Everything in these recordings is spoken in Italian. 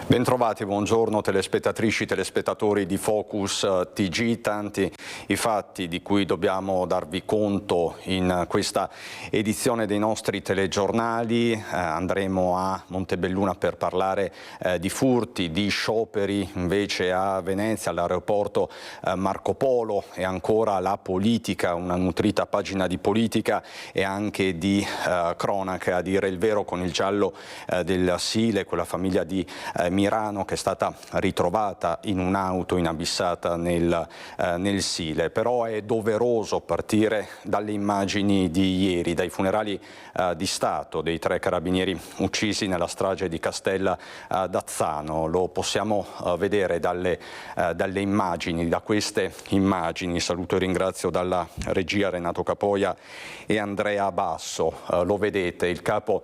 Bentrovati, buongiorno telespettatrici, telespettatori di Focus TG. Tanti i fatti di cui dobbiamo darvi conto in questa edizione dei nostri telegiornali. Andremo a Montebelluna per parlare di furti, di scioperi invece a Venezia, all'aeroporto Marco Polo, e ancora la politica, una nutrita pagina di politica e anche di cronaca, a dire il vero, con il giallo del Sile, quella famiglia di Mirano che è stata ritrovata in un'auto inabissata nel Sile. Però è doveroso partire dalle immagini di ieri, dai funerali di Stato dei 3 carabinieri uccisi nella strage di Castella d'Azzano. Lo possiamo vedere dalle immagini, da queste immagini. Saluto e ringrazio dalla regia Renato Capoia e Andrea Basso. Lo vedete, il capo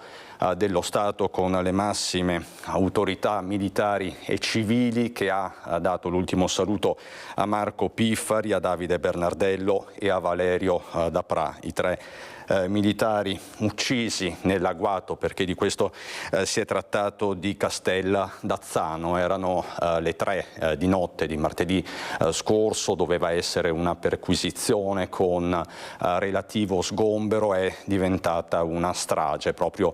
dello Stato con le massime autorità militari e civili, che ha dato l'ultimo saluto a Marco Piffari, a Davide Bernardello e a Valerio Dapra, i 3 militari uccisi nell'agguato, perché di questo si è trattato, di Castella d'Azzano. Erano le 3 di notte di martedì scorso, doveva essere una perquisizione con relativo sgombero, è diventata una strage. Proprio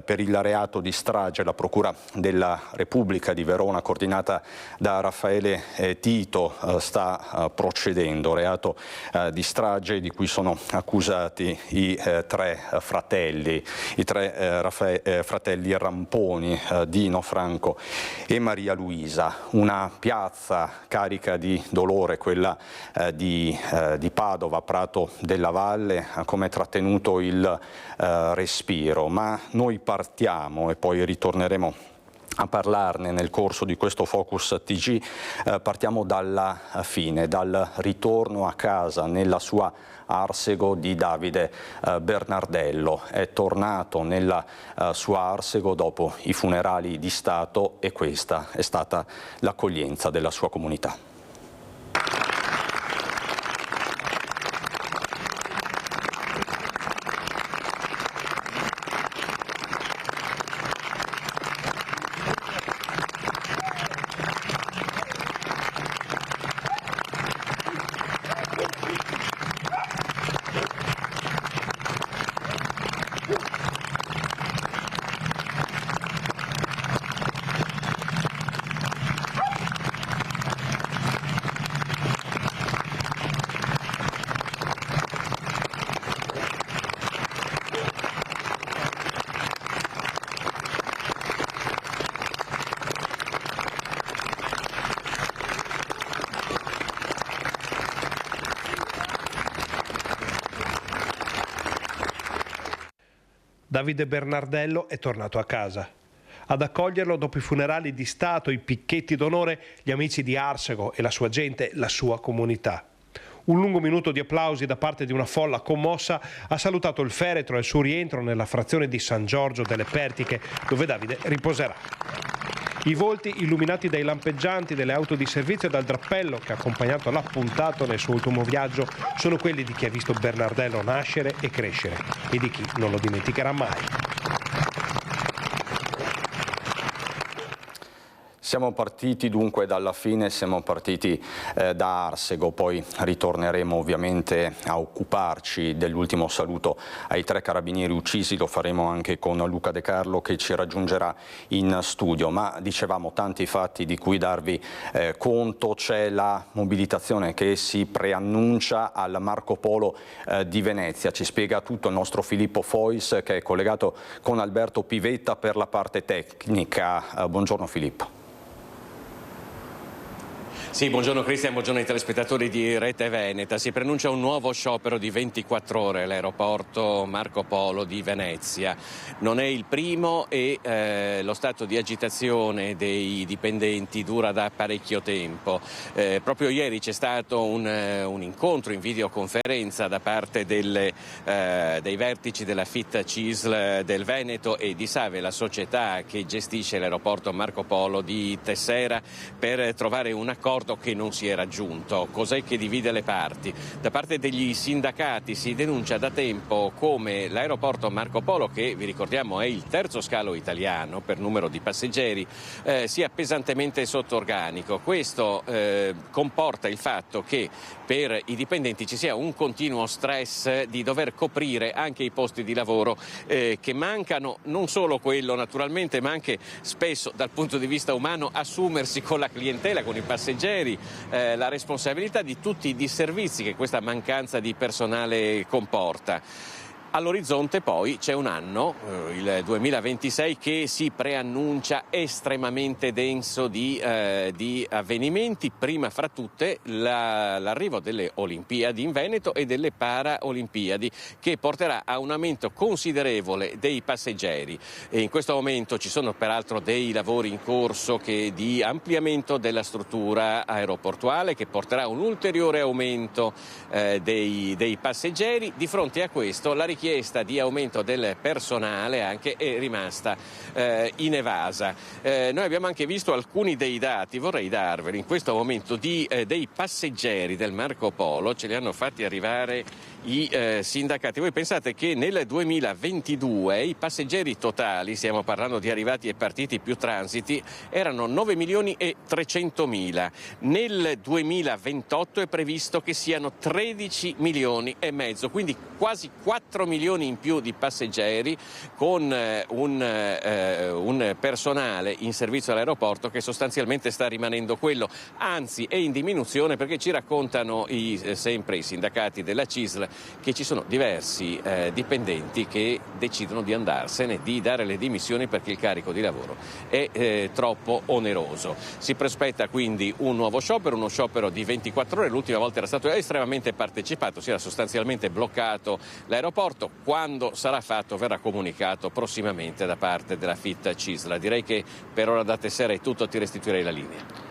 per il reato di strage la Procura della Repubblica di Verona, coordinata da Raffaele Tito, sta procedendo. Reato di strage di cui sono accusati i 3 fratelli, fratelli Ramponi, Dino, Franco e Maria Luisa. Una piazza carica di dolore, quella di Padova, Prato della Valle, ha come trattenuto il respiro. Ma noi partiamo, e poi ritorneremo a parlarne nel corso di questo Focus TG, partiamo dalla fine, dal ritorno a casa nella sua Arsego di Davide Bernardello. È tornato nella sua Arsego dopo i funerali di Stato, e questa è stata l'accoglienza della sua comunità. Davide Bernardello è tornato a casa. Ad accoglierlo dopo i funerali di Stato, i picchetti d'onore, gli amici di Arsego e la sua gente, la sua comunità. Un lungo minuto di applausi da parte di una folla commossa ha salutato il feretro e il suo rientro nella frazione di San Giorgio delle Pertiche, dove Davide riposerà. I volti illuminati dai lampeggianti delle auto di servizio e dal drappello che ha accompagnato l'appuntato nel suo ultimo viaggio sono quelli di chi ha visto Bernardello nascere e crescere e di chi non lo dimenticherà mai. Siamo partiti dunque dalla fine, siamo partiti da Arsego, poi ritorneremo ovviamente a occuparci dell'ultimo saluto ai 3 carabinieri uccisi. Lo faremo anche con Luca De Carlo, che ci raggiungerà in studio. Ma dicevamo, tanti fatti di cui darvi conto. C'è la mobilitazione che si preannuncia al Marco Polo di Venezia. Ci spiega tutto il nostro Filippo Fois, che è collegato con Alberto Pivetta per la parte tecnica. Buongiorno Filippo. Sì, buongiorno Cristian, buongiorno ai telespettatori di Rete Veneta. Si preannuncia un nuovo sciopero di 24 ore all'aeroporto Marco Polo di Venezia. Non è il primo e lo stato di agitazione dei dipendenti dura da parecchio tempo. Proprio ieri c'è stato un incontro in videoconferenza da parte dei vertici della FIT CISL del Veneto e di Save, la società che gestisce l'aeroporto Marco Polo di Tessera, per trovare un accordo accordo che non si è raggiunto. Cos'è che divide le parti? Da parte degli sindacati si denuncia da tempo come l'aeroporto Marco Polo, che vi ricordiamo è il terzo scalo italiano per numero di passeggeri, sia pesantemente sotto organico. Questo comporta il fatto che per i dipendenti ci sia un continuo stress di dover coprire anche i posti di lavoro che mancano, non solo quello naturalmente, ma anche spesso dal punto di vista umano assumersi con la clientela, con i passeggeri, la responsabilità di tutti i disservizi che questa mancanza di personale comporta. All'orizzonte poi c'è un anno, il 2026, che si preannuncia estremamente denso di avvenimenti, prima fra tutte l'arrivo delle Olimpiadi in Veneto e delle Paraolimpiadi, che porterà a un aumento considerevole dei passeggeri. E in questo momento ci sono peraltro dei lavori in corso di ampliamento della struttura aeroportuale, che porterà a un ulteriore aumento dei passeggeri. Di fronte a questo la richiesta di aumento del personale anche è rimasta inevasa. Noi abbiamo anche visto alcuni dei dati, vorrei darveli in questo momento, dei passeggeri del Marco Polo, ce li hanno fatti arrivare i sindacati. Voi pensate che nel 2022 i passeggeri totali, stiamo parlando di arrivati e partiti più transiti, erano 9.300.000. Nel 2028 è previsto che siano 13,5 milioni, quindi quasi 4 milioni in più di passeggeri, con un personale in servizio all'aeroporto che sostanzialmente sta rimanendo quello, anzi è in diminuzione, perché ci raccontano sempre i sindacati della CISL che ci sono diversi dipendenti che decidono di andarsene, di dare le dimissioni perché il carico di lavoro è troppo oneroso. Si prospetta quindi un nuovo sciopero, uno sciopero di 24 ore, l'ultima volta era stato estremamente partecipato, si era sostanzialmente bloccato l'aeroporto. Quando sarà fatto verrà comunicato prossimamente da parte della FIT CISL. Direi che per ora da Tessera è tutto, ti restituirei la linea.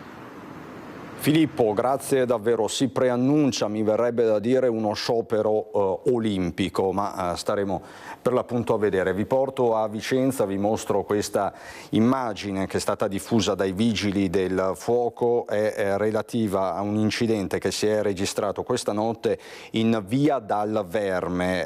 Filippo, grazie davvero. Si preannuncia, mi verrebbe da dire, uno sciopero olimpico, ma staremo per l'appunto a vedere. Vi porto a Vicenza, vi mostro questa immagine che è stata diffusa dai vigili del fuoco, è relativa a un incidente che si è registrato questa notte in via Dal Verme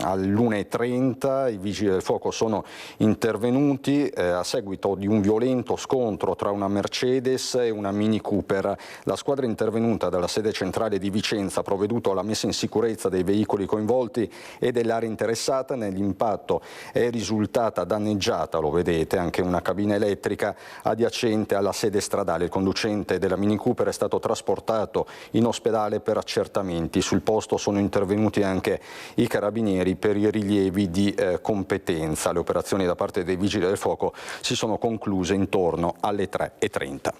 all'1:30. I vigili del fuoco sono intervenuti a seguito di un violento scontro tra una Mercedes e una Mini Cooper. La squadra intervenuta dalla sede centrale di Vicenza ha provveduto alla messa in sicurezza dei veicoli coinvolti e dell'area interessata. Nell'impatto è risultata danneggiata, lo vedete, anche una cabina elettrica adiacente alla sede stradale. Il conducente della Mini Cooper è stato trasportato in ospedale per accertamenti. Sul posto sono intervenuti anche i carabinieri per i rilievi di competenza. Le operazioni da parte dei vigili del fuoco si sono concluse intorno alle 3:30.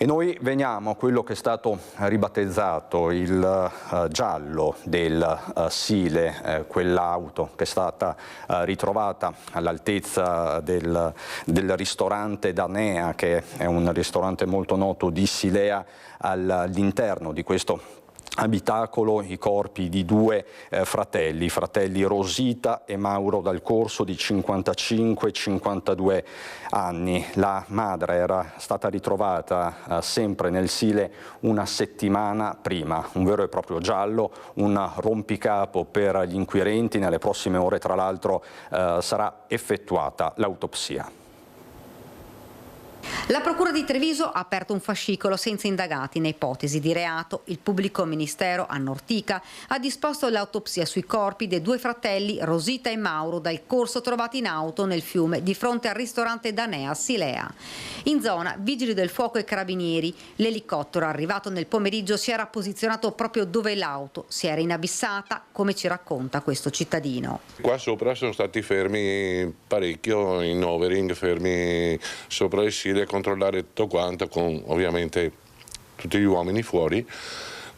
E noi veniamo a quello che è stato ribattezzato il giallo del Sile, quell'auto che è stata ritrovata all'altezza del ristorante Danea, che è un ristorante molto noto di Silea. All'interno di questo abitacolo i corpi di due fratelli Rosita e Mauro Dal Corso, di 55 e 52 anni. La madre era stata ritrovata sempre nel Sile una settimana prima. Un vero e proprio giallo, un rompicapo per gli inquirenti. Nelle prossime ore, tra l'altro, sarà effettuata l'autopsia. La Procura di Treviso ha aperto un fascicolo senza indagati né ipotesi di reato. Il pubblico ministero a Nortica ha disposto l'autopsia sui corpi dei due fratelli Rosita e Mauro Dal Corso, trovati in auto nel fiume di fronte al ristorante Danea Silea. In zona, vigili del fuoco e carabinieri. L'elicottero arrivato nel pomeriggio si era posizionato proprio dove l'auto si era inabissata, come ci racconta questo cittadino. Qua sopra sono stati fermi parecchio in overing, fermi sopra il Sile a controllare tutto quanto, con ovviamente tutti gli uomini fuori.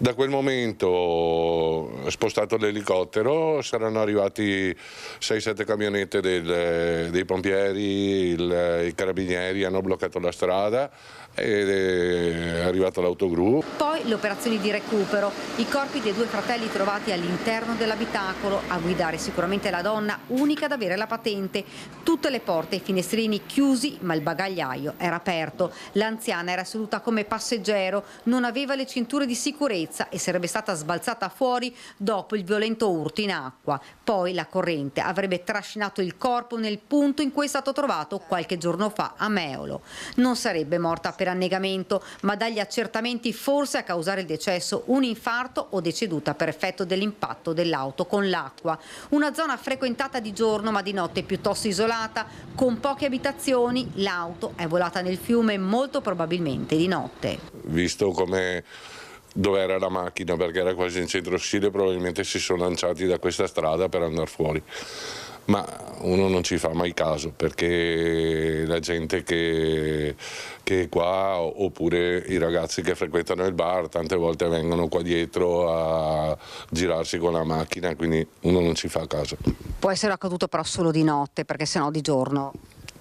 Da quel momento, spostato l'elicottero, saranno arrivati 6-7 camionette dei pompieri, i carabinieri hanno bloccato la strada ed è arrivato l'autogru. Poi le operazioni di recupero, i corpi dei 2 fratelli trovati all'interno dell'abitacolo, a guidare sicuramente la donna, unica ad avere la patente. Tutte le porte e i finestrini chiusi, ma il bagagliaio era aperto. L'anziana era seduta come passeggero, non aveva le cinture di sicurezza e sarebbe stata sbalzata fuori dopo il violento urto in acqua. Poi la corrente avrebbe trascinato il corpo nel punto in cui è stato trovato qualche giorno fa a Meolo. Non sarebbe morta per annegamento, ma dagli accertamenti forse a causare il decesso un infarto o deceduta per effetto dell'impatto dell'auto con l'acqua. Una zona frequentata di giorno ma di notte piuttosto isolata, con poche abitazioni, l'auto è volata nel fiume molto probabilmente di notte. Visto come dove era la macchina, perché era quasi in centro Scile, probabilmente si sono lanciati da questa strada per andare fuori. Ma uno non ci fa mai caso, perché la gente che è qua, oppure i ragazzi che frequentano il bar, tante volte vengono qua dietro a girarsi con la macchina, quindi uno non ci fa caso. Può essere accaduto però solo di notte, perché sennò di giorno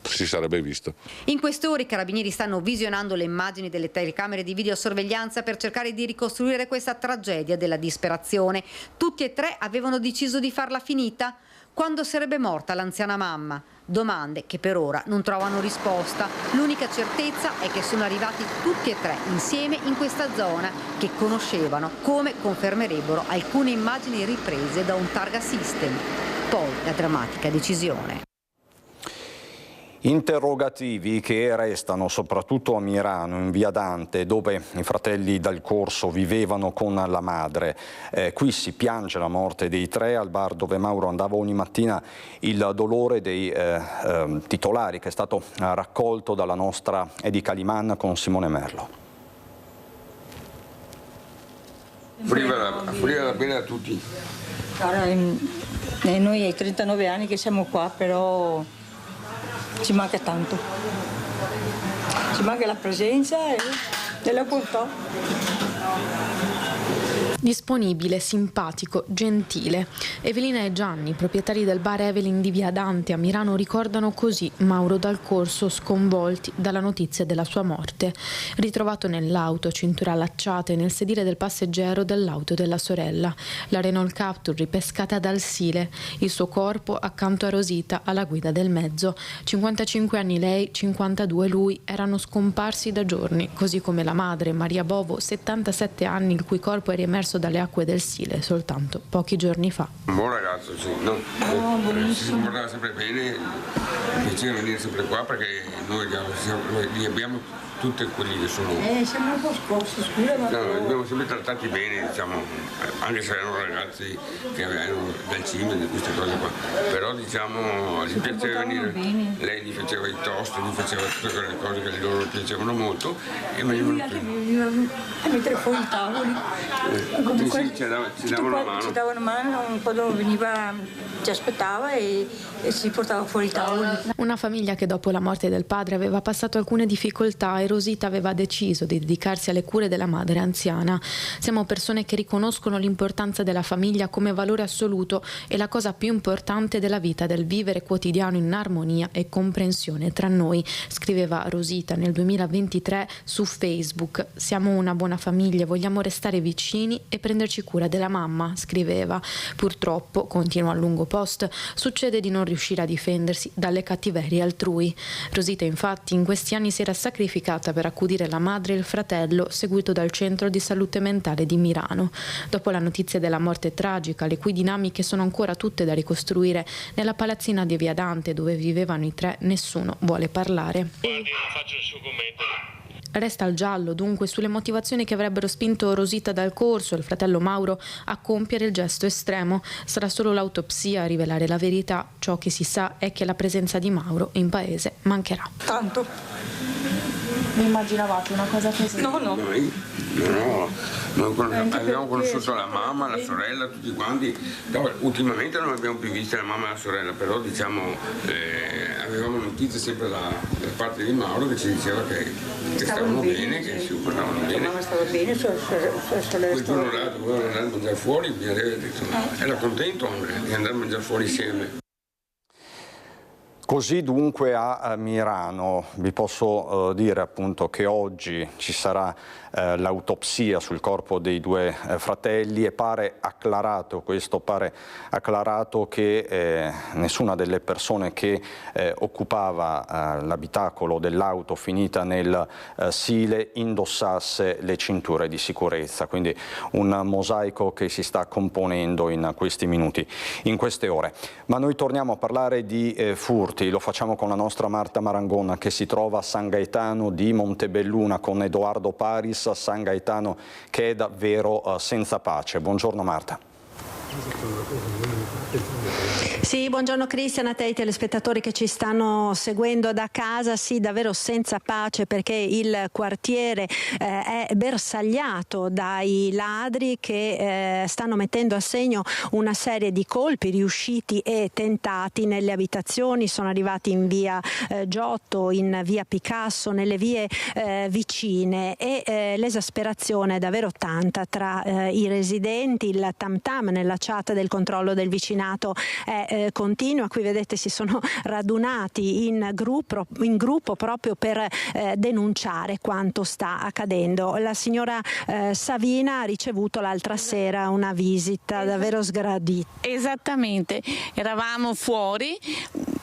Si sarebbe visto. In queste ore i carabinieri stanno visionando le immagini delle telecamere di videosorveglianza per cercare di ricostruire questa tragedia della disperazione. Tutti e 3 avevano deciso di farla finita. Quando sarebbe morta l'anziana mamma? Domande che per ora non trovano risposta. L'unica certezza è che sono arrivati tutti e 3 insieme in questa zona che conoscevano, come confermerebbero alcune immagini riprese da un targa system. Poi la drammatica decisione. Interrogativi che restano soprattutto a Mirano, in via Dante, dove i fratelli Dal Corso vivevano con la madre. Qui si piange la morte dei 3, al bar dove Mauro andava ogni mattina il dolore dei titolari, che è stato raccolto dalla nostra Edi Caliman con Simone Merlo. Offriva la pena a tutti. Noi hai 39 anni che siamo qua, però ci manca tanto, ci manca la presenza e la bontà. Disponibile, simpatico, gentile. Evelina e Gianni, proprietari del bar Evelyn di via Dante a Mirano, ricordano così Mauro Dal Corso, sconvolti dalla notizia della sua morte. Ritrovato nell'auto, cinture allacciate, nel sedile del passeggero dell'auto della sorella. La Renault Captur ripescata dal Sile, il suo corpo accanto a Rosita alla guida del mezzo. 55 anni lei, 52 lui, erano scomparsi da giorni, così come la madre Maria Bovo, 77 anni, il cui corpo è riemerso dalle acque del Sile soltanto pochi giorni fa. Un buon ragazzo, sì, no? Si comportava sempre bene, piaceva venire sempre qua perché noi li abbiamo tutti quelli che sono. Siamo un po' scossi, scusa, ma. No, li abbiamo sempre trattati bene, diciamo, anche se erano ragazzi che avevano dal cime di queste cose qua. Però diciamo gli piaceva venire. Bene. Lei gli faceva i toast, gli faceva tutte quelle cose che loro piacevano molto e venivano a mettere fuori i tavoli. Sì, ci davano una mano. Ci davano una mano, quando veniva ci aspettava e si portava fuori i tavoli. Una famiglia che dopo la morte del padre aveva passato alcune difficoltà e Rosita aveva deciso di dedicarsi alle cure della madre anziana. Siamo persone che riconoscono l'importanza della famiglia come valore assoluto e la cosa più importante della vita, del vivere quotidiano in armonia e comprensione tra noi, scriveva Rosita nel 2023 su Facebook. Siamo una buona famiglia, vogliamo restare vicini e prenderci cura della mamma, scriveva. Purtroppo, continua il lungo post, succede di non riuscire a difendersi dalle cattiverie altrui. Rosita infatti in questi anni si era sacrificata per accudire la madre e il fratello, seguito dal centro di salute mentale di Mirano. Dopo la notizia della morte tragica, le cui dinamiche sono ancora tutte da ricostruire, nella palazzina di via Dante dove vivevano i 3 nessuno vuole parlare. Guardi, non faccio il suo commento. Resta il giallo dunque sulle motivazioni che avrebbero spinto Rosita Dal Corso e il fratello Mauro a compiere il gesto estremo. Sarà solo l'autopsia a rivelare la verità. Ciò che si sa è che la presenza di Mauro in paese mancherà. Tanto. Vi immaginavate una cosa così? No. Noi abbiamo conosciuto la mamma, la sorella, tutti quanti. Ultimamente non abbiamo più visto la mamma e la sorella, però diciamo avevamo notizie sempre da parte di Mauro che ci diceva che stavano bene, che si portavano bene. La mamma stava bene, sua sorella Quel giorno là dovevano andare a mangiare fuori, mi aveva detto, era contento anche di andare a mangiare fuori insieme. Così dunque a Mirano. Vi posso dire appunto che oggi ci sarà l'autopsia sul corpo dei due fratelli e pare acclarato che nessuna delle persone che occupava l'abitacolo dell'auto finita nel Sile indossasse le cinture di sicurezza, quindi un mosaico che si sta componendo in questi minuti, in queste ore. Ma noi torniamo a parlare di furti. Lo facciamo con la nostra Marta Marangona che si trova a San Gaetano di Montebelluna con Edoardo Paris, a San Gaetano che è davvero senza pace. Buongiorno Marta. Sì, buongiorno Cristian, a te e ai telespettatori che ci stanno seguendo da casa. Sì, davvero senza pace perché il quartiere è bersagliato dai ladri che stanno mettendo a segno una serie di colpi riusciti e tentati nelle abitazioni. Sono arrivati in via Giotto, in via Picasso, nelle vie vicine e l'esasperazione è davvero tanta tra i residenti. Il tam tam nella chat del controllo del vicinato è continua. Qui vedete si sono radunati in gruppo proprio per denunciare quanto sta accadendo. La signora Savina ha ricevuto l'altra sera una visita davvero sgradita. Esattamente, eravamo fuori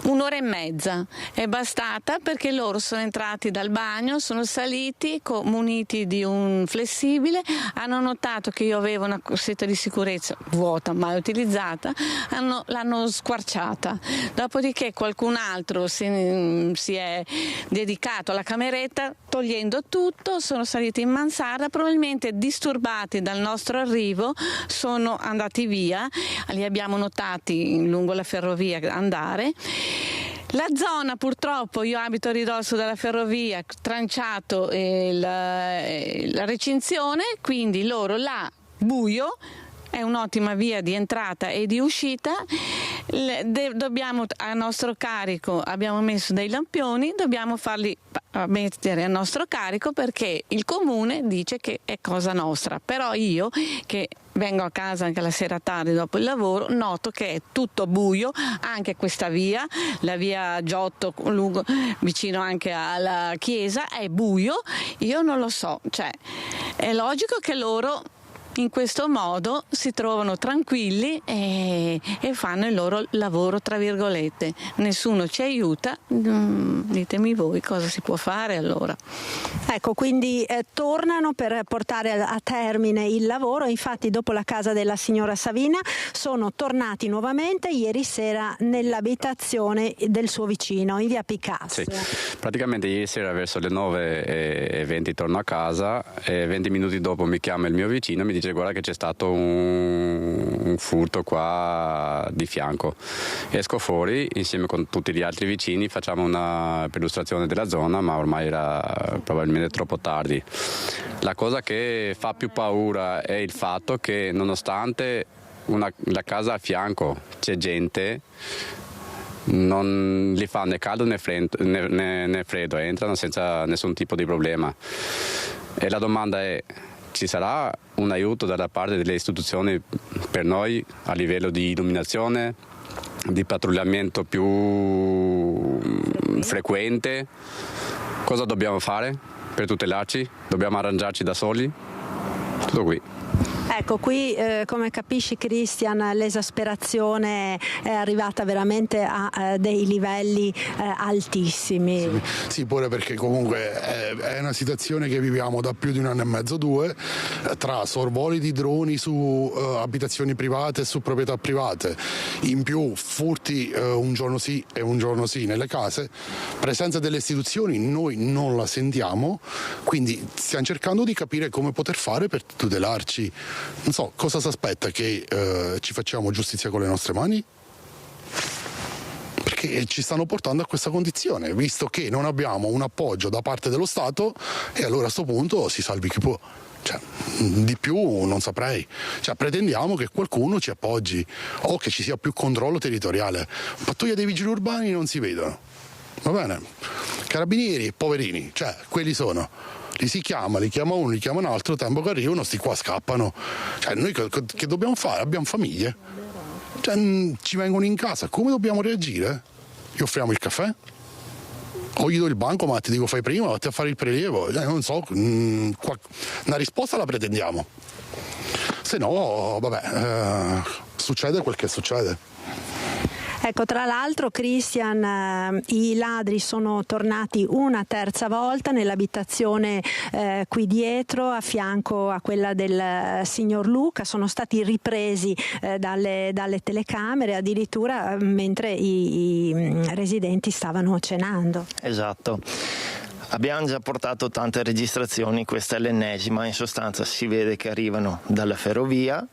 un'ora e mezza, è bastata perché loro sono entrati dal bagno, sono saliti muniti di un flessibile, hanno notato che io avevo una corsetta di sicurezza vuota mai utilizzata, l'hanno squarciata, dopodiché qualcun altro si è dedicato alla cameretta togliendo tutto, sono saliti in mansarda, probabilmente disturbati dal nostro arrivo sono andati via, li abbiamo notati lungo la ferrovia andare. La zona, purtroppo, io abito a ridosso della ferrovia, tranciato la recinzione, quindi loro là buio, è un'ottima via di entrata e di uscita, dobbiamo a nostro carico, abbiamo messo dei lampioni, dobbiamo farli mettere a nostro carico perché il comune dice che è cosa nostra, però io che vengo a casa anche la sera tardi dopo il lavoro, noto che è tutto buio, anche questa via, la via Giotto vicino anche alla chiesa, è buio, io non lo so, cioè è logico che loro in questo modo si trovano tranquilli e fanno il loro lavoro, tra virgolette. Nessuno ci aiuta, ditemi voi cosa si può fare allora. Ecco, quindi tornano per portare a termine il lavoro. Infatti dopo la casa della signora Savina sono tornati nuovamente ieri sera nell'abitazione del suo vicino in via Picasso. Sì, praticamente ieri sera verso le 9:20 torno a casa e 20 minuti dopo mi chiama il mio vicino e mi dice guarda che c'è stato un furto qua di fianco. Esco fuori insieme con tutti gli altri vicini, facciamo una perlustrazione della zona, ma ormai era probabilmente troppo tardi. La cosa che fa più paura è il fatto che nonostante la casa a fianco c'è gente, non li fa né caldo né freddo, entrano senza nessun tipo di problema. E la domanda è: ci sarà un aiuto dalla parte delle istituzioni per noi a livello di illuminazione, di pattugliamento più frequente? Cosa dobbiamo fare per tutelarci? Dobbiamo arrangiarci da soli? Tutto qui. Ecco, qui come capisci Cristian, l'esasperazione è arrivata veramente a dei livelli altissimi. Sì, pure perché comunque è una situazione che viviamo da più di 1 anno e mezzo, 2, tra sorvoli di droni su abitazioni private e su proprietà private, in più furti un giorno sì e un giorno sì nelle case, presenza delle istituzioni noi non la sentiamo, quindi stiamo cercando di capire come poter fare per tutelarci. Non so, cosa si aspetta? Che ci facciamo giustizia con le nostre mani? Perché che ci stanno portando a questa condizione, visto che non abbiamo un appoggio da parte dello Stato, e allora a questo punto si salvi chi può. Cioè, di più non saprei. Cioè, pretendiamo che qualcuno ci appoggi o che ci sia più controllo territoriale. Pattuglia dei vigili urbani non si vedono, va bene? Carabinieri, poverini, cioè quelli sono. Li si chiama, li chiama uno, li chiama un altro, tempo che arrivano, sti qua scappano. Cioè, noi che dobbiamo fare? Abbiamo famiglie. Cioè, ci vengono in casa, come dobbiamo reagire? Gli offriamo il caffè? O gli do il banco, ma ti dico fai prima, vatti a fare il prelievo. Non so, una risposta la pretendiamo. Se no, vabbè, succede quel che succede. Ecco, tra l'altro, Christian, i ladri sono tornati una terza volta nell'abitazione qui dietro, a fianco a quella del signor Luca. Sono stati ripresi dalle telecamere, addirittura mentre i residenti stavano cenando. Esatto. Abbiamo già portato tante registrazioni, questa è l'ennesima. In sostanza si vede che arrivano dalla ferrovia.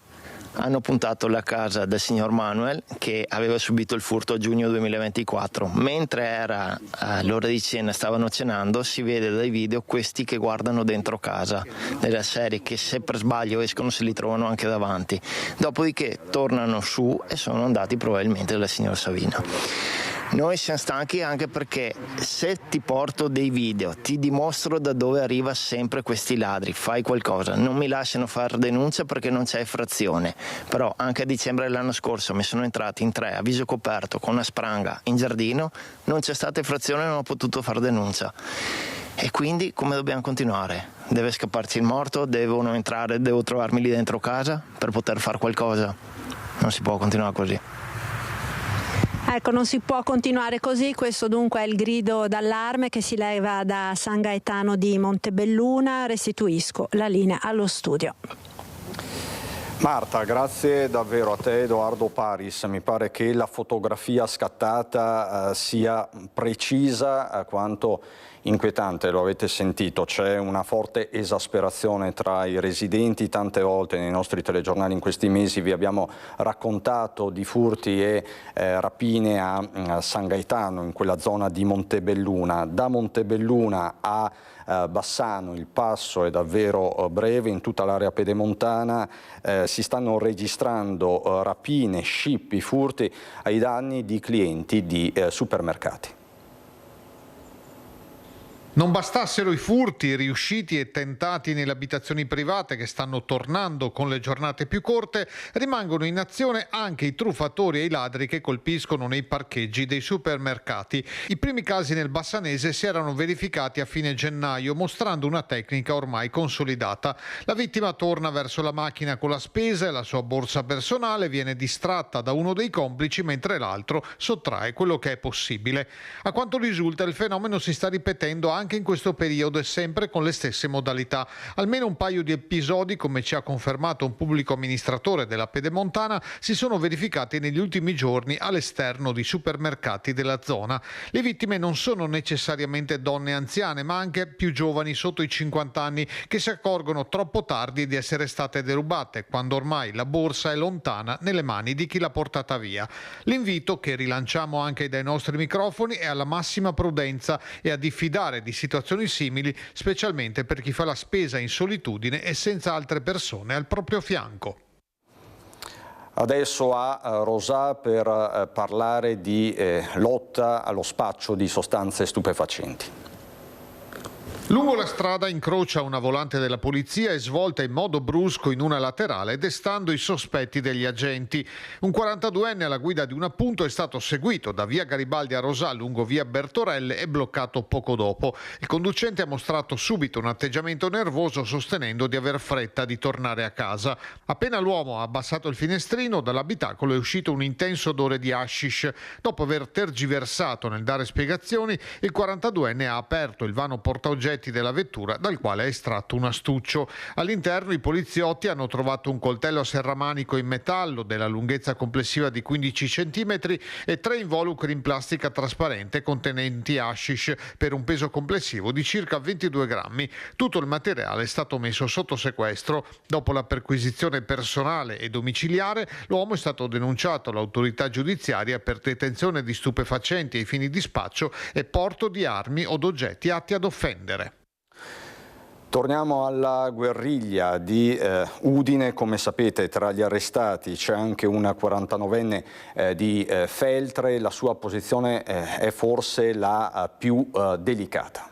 Hanno puntato la casa del signor Manuel, che aveva subito il furto a giugno 2024. Mentre era all'ora di cena, stavano cenando, si vede dai video questi che guardano dentro casa, nella serie che se per sbaglio escono se li trovano anche davanti. Dopodiché tornano su e sono andati probabilmente dalla signora Savina. Noi siamo stanchi anche perché se ti porto dei video, ti dimostro da dove arriva sempre questi ladri, fai qualcosa. Non mi lasciano fare denuncia perché non c'è infrazione, però anche a dicembre dell'anno scorso mi sono entrati in 3 a viso coperto con una spranga in giardino, non c'è stata infrazione, non ho potuto fare denuncia. E quindi come dobbiamo continuare? Deve scapparci il morto, devono entrare, devo trovarmi lì dentro casa per poter fare qualcosa? Non si può continuare così. Ecco, non si può continuare così, questo dunque è il grido d'allarme che si leva da San Gaetano di Montebelluna. Restituisco la linea allo studio. Marta, grazie davvero a te. Edoardo Paris, mi pare che la fotografia scattata sia precisa quanto inquietante, lo avete sentito, c'è una forte esasperazione tra i residenti. Tante volte nei nostri telegiornali in questi mesi vi abbiamo raccontato di furti e rapine a San Gaetano, in quella zona di Montebelluna. Da Montebelluna a Bassano il passo è davvero breve, in tutta l'area pedemontana si stanno registrando rapine, scippi, furti ai danni di clienti di supermercati. Non bastassero i furti riusciti e tentati nelle abitazioni private che stanno tornando con le giornate più corte, rimangono in azione anche i truffatori e i ladri che colpiscono nei parcheggi dei supermercati. I primi casi nel Bassanese si erano verificati a fine gennaio, mostrando una tecnica ormai consolidata. La vittima torna verso la macchina con la spesa e la sua borsa personale, viene distratta da uno dei complici mentre l'altro sottrae quello che è possibile. A quanto risulta, il fenomeno si sta ripetendo anche in questo periodo e sempre con le stesse modalità. Almeno un paio di episodi, come ci ha confermato un pubblico amministratore della Pedemontana, si sono verificati negli ultimi giorni all'esterno di supermercati della zona. Le vittime non sono necessariamente donne anziane, ma anche più giovani sotto i 50 anni che si accorgono troppo tardi di essere state derubate, quando ormai la borsa è lontana nelle mani di chi l'ha portata via. L'invito, che rilanciamo anche dai nostri microfoni, è alla massima prudenza e a diffidare di situazioni simili, specialmente per chi fa la spesa in solitudine e senza altre persone al proprio fianco. Adesso a Rosà per parlare di lotta allo spaccio di sostanze stupefacenti. Lungo la strada incrocia una volante della polizia e svolta in modo brusco in una laterale, destando i sospetti degli agenti. Un 42enne alla guida di un appunto è stato seguito da via Garibaldi a Rosà lungo via Bertorelle e bloccato poco dopo. Il conducente ha mostrato subito un atteggiamento nervoso, sostenendo di aver fretta di tornare a casa. Appena l'uomo ha abbassato il finestrino, dall'abitacolo è uscito un intenso odore di hashish. Dopo aver tergiversato nel dare spiegazioni, il 42enne ha aperto il vano portaoggetti oggetti della vettura dal quale ha estratto un astuccio. All'interno i poliziotti hanno trovato un coltello a serramanico in metallo della lunghezza complessiva di 15 cm e 3 involucri in plastica trasparente contenenti hashish per un peso complessivo di circa 22 grammi. Tutto il materiale è stato messo sotto sequestro. Dopo la perquisizione personale e domiciliare, l'uomo è stato denunciato all'autorità giudiziaria per detenzione di stupefacenti ai fini di spaccio e porto di armi o oggetti atti ad offendere. Torniamo alla guerriglia di Udine. Come sapete, tra gli arrestati c'è anche una 49enne di Feltre. La sua posizione è forse la più delicata.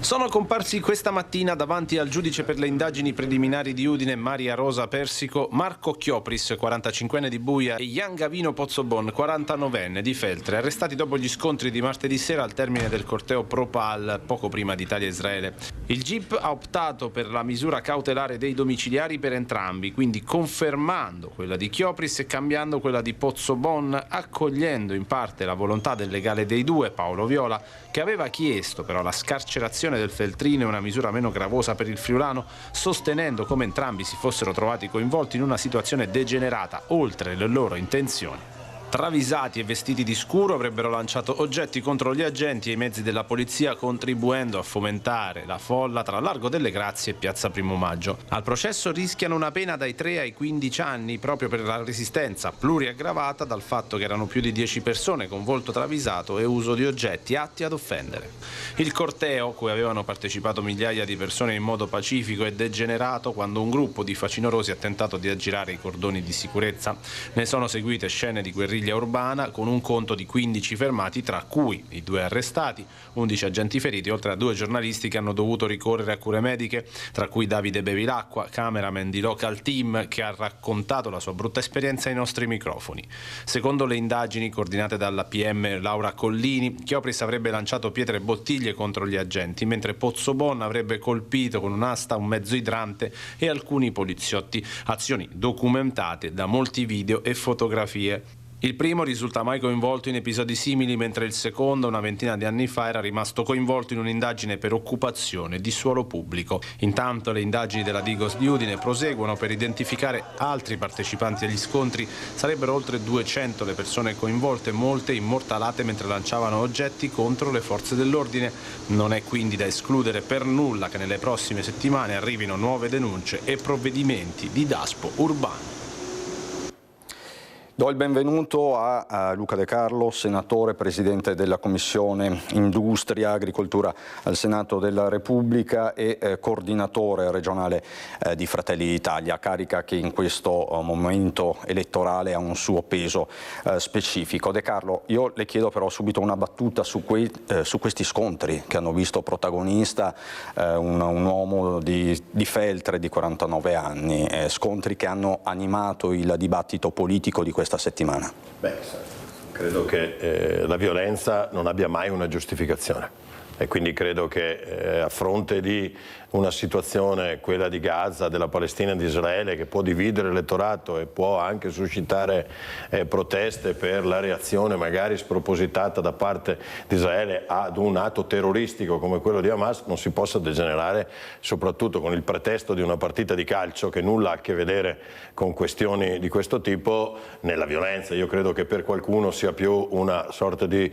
Sono comparsi questa mattina davanti al giudice per le indagini preliminari di Udine, Maria Rosa Persico, Marco Chiopris, 45enne di Buia, e Jan Gavino Pozzobon, 49enne di Feltre, arrestati dopo gli scontri di martedì sera al termine del corteo Pro-Pal, poco prima di Italia-Israele. Il GIP ha optato per la misura cautelare dei domiciliari per entrambi, quindi confermando quella di Chiopris e cambiando quella di Pozzobon, accogliendo in parte la volontà del legale dei due, Paolo Viola, che aveva chiesto però la scarcerazione del feltrino e una misura meno gravosa per il friulano, sostenendo come entrambi si fossero trovati coinvolti in una situazione degenerata oltre le loro intenzioni. Travisati e vestiti di scuro avrebbero lanciato oggetti contro gli agenti e i mezzi della polizia, contribuendo a fomentare la folla tra Largo delle Grazie e Piazza Primo Maggio. Al processo rischiano una pena dai 3 ai 15 anni proprio per la resistenza pluriaggravata dal fatto che erano più di 10 persone con volto travisato e uso di oggetti atti ad offendere. Il corteo, cui avevano partecipato migliaia di persone in modo pacifico, è degenerato quando un gruppo di facinorosi ha tentato di aggirare i cordoni di sicurezza. Ne sono seguite scene di guerriglia urbana con un conto di 15 fermati, tra cui i 2 arrestati, 11 agenti feriti, oltre a 2 giornalisti che hanno dovuto ricorrere a cure mediche, tra cui Davide Bevilacqua, cameraman di Local Team, che ha raccontato la sua brutta esperienza ai nostri microfoni. Secondo le indagini coordinate dalla PM Laura Collini, Chiopris avrebbe lanciato pietre e bottiglie contro gli agenti, mentre Pozzobon avrebbe colpito con un'asta un mezzo idrante e alcuni poliziotti, azioni documentate da molti video e fotografie. Il primo risulta mai coinvolto in episodi simili, mentre il secondo, una ventina di anni fa, era rimasto coinvolto in un'indagine per occupazione di suolo pubblico. Intanto le indagini della Digos di Udine proseguono per identificare altri partecipanti agli scontri. Sarebbero oltre 200 le persone coinvolte, molte immortalate mentre lanciavano oggetti contro le forze dell'ordine. Non è quindi da escludere per nulla che nelle prossime settimane arrivino nuove denunce e provvedimenti di Daspo urbano. Do il benvenuto a Luca De Carlo, senatore, presidente della Commissione Industria e Agricoltura al Senato della Repubblica e coordinatore regionale di Fratelli d'Italia, carica che in questo momento elettorale ha un suo peso specifico. De Carlo, io le chiedo però subito una battuta su questi scontri che hanno visto protagonista un uomo di Feltre di 49 anni, scontri che hanno animato il dibattito politico di questa settimana. Beh, credo che la violenza non abbia mai una giustificazione e quindi credo che a fronte di una situazione, quella di Gaza, della Palestina e di Israele, che può dividere l'elettorato e può anche suscitare proteste per la reazione magari spropositata da parte di Israele ad un atto terroristico come quello di Hamas, non si possa degenerare, soprattutto con il pretesto di una partita di calcio che nulla ha a che vedere con questioni di questo tipo, nella violenza. Io credo che per qualcuno sia più una sorta di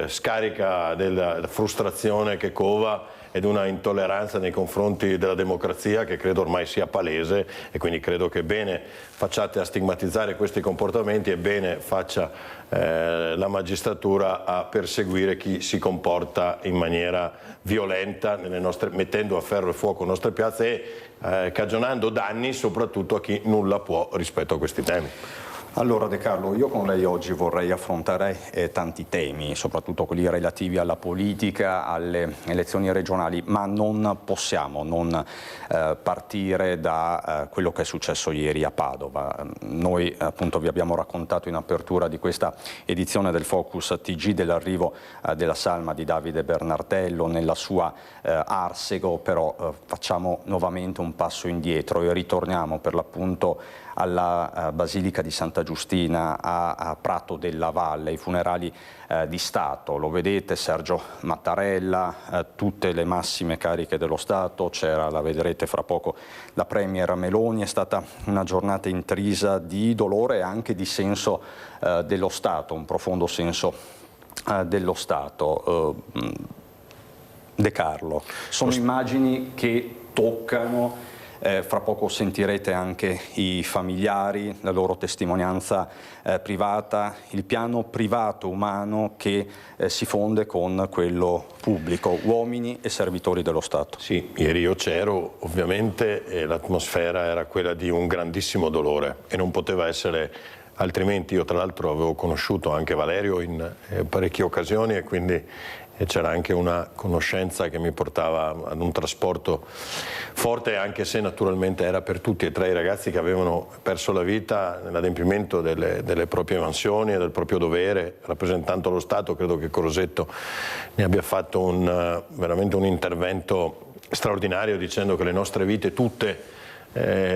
scarica della frustrazione che cova ed una intolleranza nei confronti della democrazia che credo ormai sia palese, e quindi credo che bene facciate a stigmatizzare questi comportamenti e bene faccia la magistratura a perseguire chi si comporta in maniera violenta mettendo a ferro e fuoco le nostre piazze e cagionando danni soprattutto a chi nulla può rispetto a questi temi. Allora De Carlo, io con lei oggi vorrei affrontare tanti temi, soprattutto quelli relativi alla politica, alle elezioni regionali, ma non possiamo non partire da quello che è successo ieri a Padova. Noi appunto vi abbiamo raccontato in apertura di questa edizione del Focus TG dell'arrivo della salma di Davide Bernardello nella sua Arsego, però facciamo nuovamente un passo indietro e ritorniamo per l'appunto alla Basilica di Santa Giustina a Prato della Valle, i funerali di Stato. Lo vedete, Sergio Mattarella, tutte le massime cariche dello Stato, c'era, la vedrete fra poco, la Premier Meloni. È stata una giornata intrisa di dolore e anche di senso dello Stato, un profondo senso dello Stato. De Carlo, sono immagini che toccano, fra poco sentirete anche i familiari, la loro testimonianza privata, il piano privato umano che si fonde con quello pubblico, uomini e servitori dello Stato. Sì, ieri io c'ero, ovviamente l'atmosfera era quella di un grandissimo dolore e non poteva essere altrimenti. Io tra l'altro avevo conosciuto anche Valerio in parecchie occasioni e quindi c'era anche una conoscenza che mi portava ad un trasporto forte, anche se naturalmente era per tutti e tre i ragazzi che avevano perso la vita nell'adempimento delle proprie mansioni e del proprio dovere rappresentando lo Stato. Credo che Crosetto ne abbia fatto veramente un intervento straordinario, dicendo che le nostre vite tutte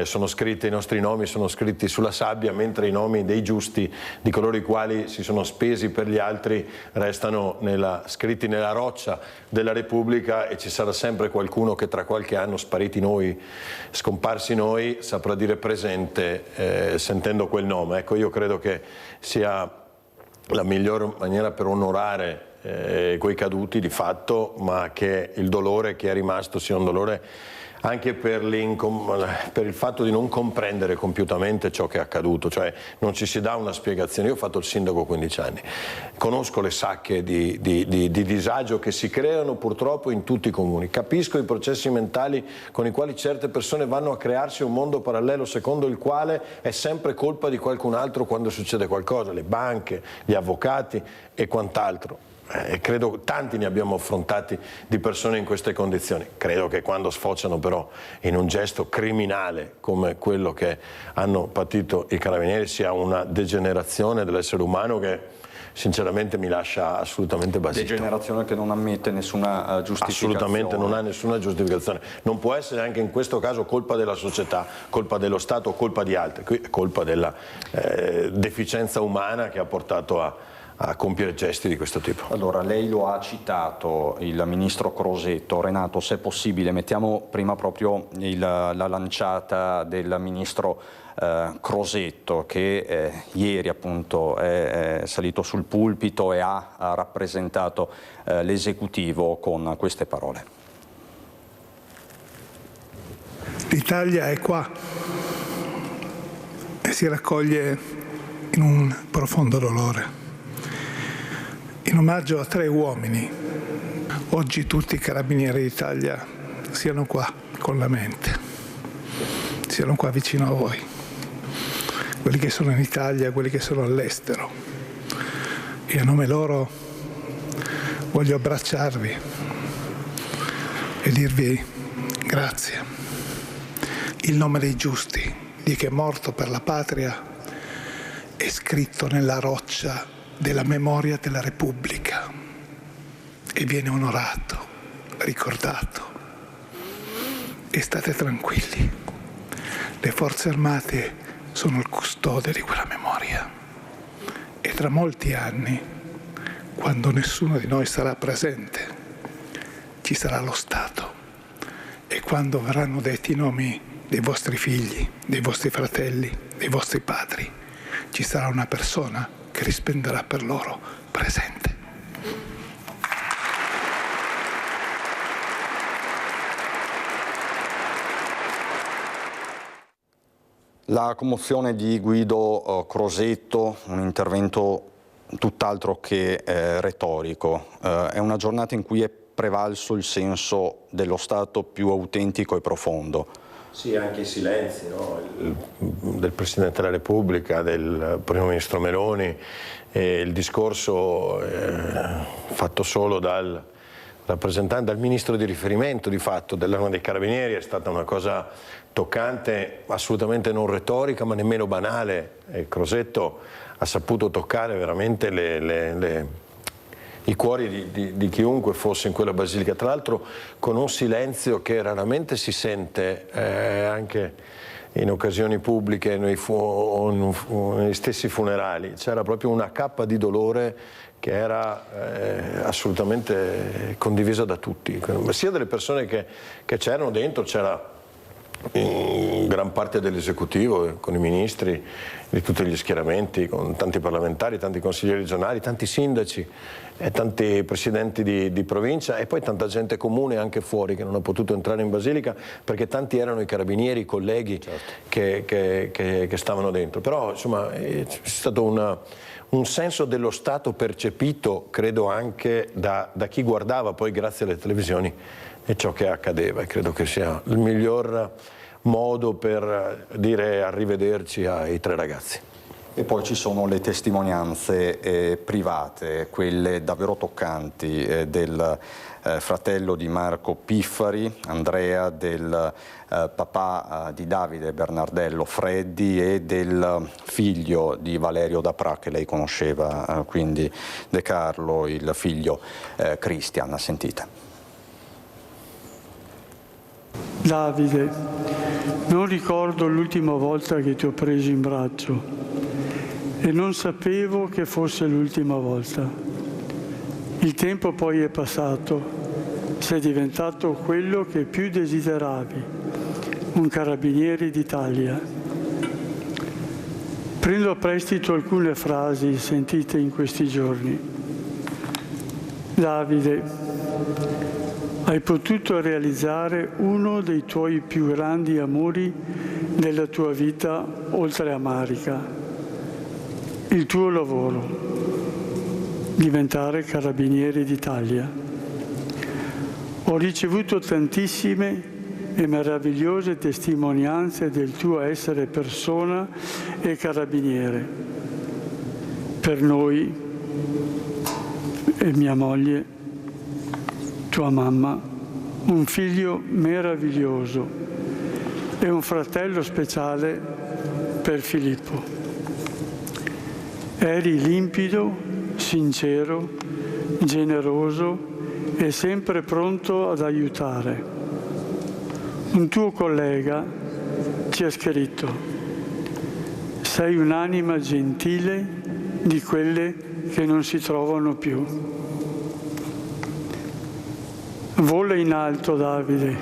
sono scritte, i nostri nomi sono scritti sulla sabbia, mentre i nomi dei giusti, di coloro i quali si sono spesi per gli altri, restano scritti nella roccia della Repubblica, e ci sarà sempre qualcuno che tra qualche anno, spariti noi, scomparsi noi, saprà dire presente sentendo quel nome. Ecco, io credo che sia la miglior maniera per onorare quei caduti di fatto, ma che il dolore che è rimasto sia un dolore anche per il fatto di non comprendere compiutamente ciò che è accaduto, cioè non ci si dà una spiegazione. Io ho fatto il sindaco 15 anni, conosco le sacche di disagio che si creano purtroppo in tutti i comuni, capisco i processi mentali con i quali certe persone vanno a crearsi un mondo parallelo secondo il quale è sempre colpa di qualcun altro quando succede qualcosa, le banche, gli avvocati e quant'altro. Credo tanti ne abbiamo affrontati di persone in queste condizioni. Credo che quando sfociano però in un gesto criminale come quello che hanno patito i carabinieri sia una degenerazione dell'essere umano che sinceramente mi lascia assolutamente basito. Degenerazione che non ammette nessuna giustificazione. Assolutamente non ha nessuna giustificazione. Non può essere anche in questo caso colpa della società, colpa dello Stato o colpa di altri. Qui è colpa della deficienza umana che ha portato a compiere gesti di questo tipo. Allora, lei lo ha citato, il ministro Crosetto. Renato, se è possibile, mettiamo prima proprio la lanciata del ministro Crosetto, che ieri appunto è salito sul pulpito e ha rappresentato l'esecutivo con queste parole. L'Italia è qua e si raccoglie in un profondo dolore. In omaggio a 3 uomini, oggi tutti i carabinieri d'Italia siano qua con la mente, siano qua vicino a voi, quelli che sono in Italia, quelli che sono all'estero. E a nome loro voglio abbracciarvi e dirvi grazie. Il nome dei giusti, di chi è morto per la patria, è scritto nella roccia della memoria della Repubblica e viene onorato, ricordato. E state tranquilli, le forze armate sono il custode di quella memoria e tra molti anni, quando nessuno di noi sarà presente, ci sarà lo Stato, e quando verranno detti i nomi dei vostri figli, dei vostri fratelli, dei vostri padri, ci sarà una persona che risponderà per loro presente. La commozione di Guido Crosetto, un intervento tutt'altro che retorico. È una giornata in cui è prevalso il senso dello Stato più autentico e profondo. Sì, anche i silenzi, no? Del Presidente della Repubblica, del Primo Ministro Meloni, il discorso fatto solo dal rappresentante, dal Ministro di riferimento di fatto dell'Arma dei Carabinieri, è stata una cosa toccante, assolutamente non retorica ma nemmeno banale. Crosetto ha saputo toccare veramente i cuori di chiunque fosse in quella basilica, tra l'altro con un silenzio che raramente si sente anche in occasioni pubbliche negli stessi funerali, c'era proprio una cappa di dolore che era assolutamente condivisa da tutti, sia delle persone che c'erano dentro, c'era in gran parte dell'esecutivo, con i ministri di tutti gli schieramenti, con tanti parlamentari, tanti consiglieri regionali, tanti sindaci e tanti presidenti di provincia, e poi tanta gente comune anche fuori che non ha potuto entrare in Basilica perché tanti erano i carabinieri, i colleghi, certo, che stavano dentro. Però insomma c'è stato un senso dello Stato percepito, credo anche da chi guardava poi grazie alle televisioni e ciò che accadeva, e credo che sia il miglior modo per dire arrivederci ai 3 ragazzi. E poi ci sono le testimonianze private, quelle davvero toccanti, del fratello di Marco Piffari, Andrea, del papà di Davide Bernardello, Freddi, e del figlio di Valerio Dapra, che lei conosceva, quindi De Carlo, il figlio Christian. Sentite. Davide, non ricordo l'ultima volta che ti ho preso in braccio e non sapevo che fosse l'ultima volta. Il tempo poi è passato, sei diventato quello che più desideravi, un carabiniere d'Italia. Prendo a prestito alcune frasi sentite in questi giorni. Davide, hai potuto realizzare uno dei tuoi più grandi amori della tua vita oltre a Marica, il tuo lavoro, diventare carabiniere d'Italia. Ho ricevuto tantissime e meravigliose testimonianze del tuo essere persona e carabiniere. Per noi e mia moglie, tua mamma, un figlio meraviglioso e un fratello speciale per Filippo. Eri limpido, sincero, generoso e sempre pronto ad aiutare. Un tuo collega ci ha scritto: sei un'anima gentile di quelle che non si trovano più. Vola in alto, Davide,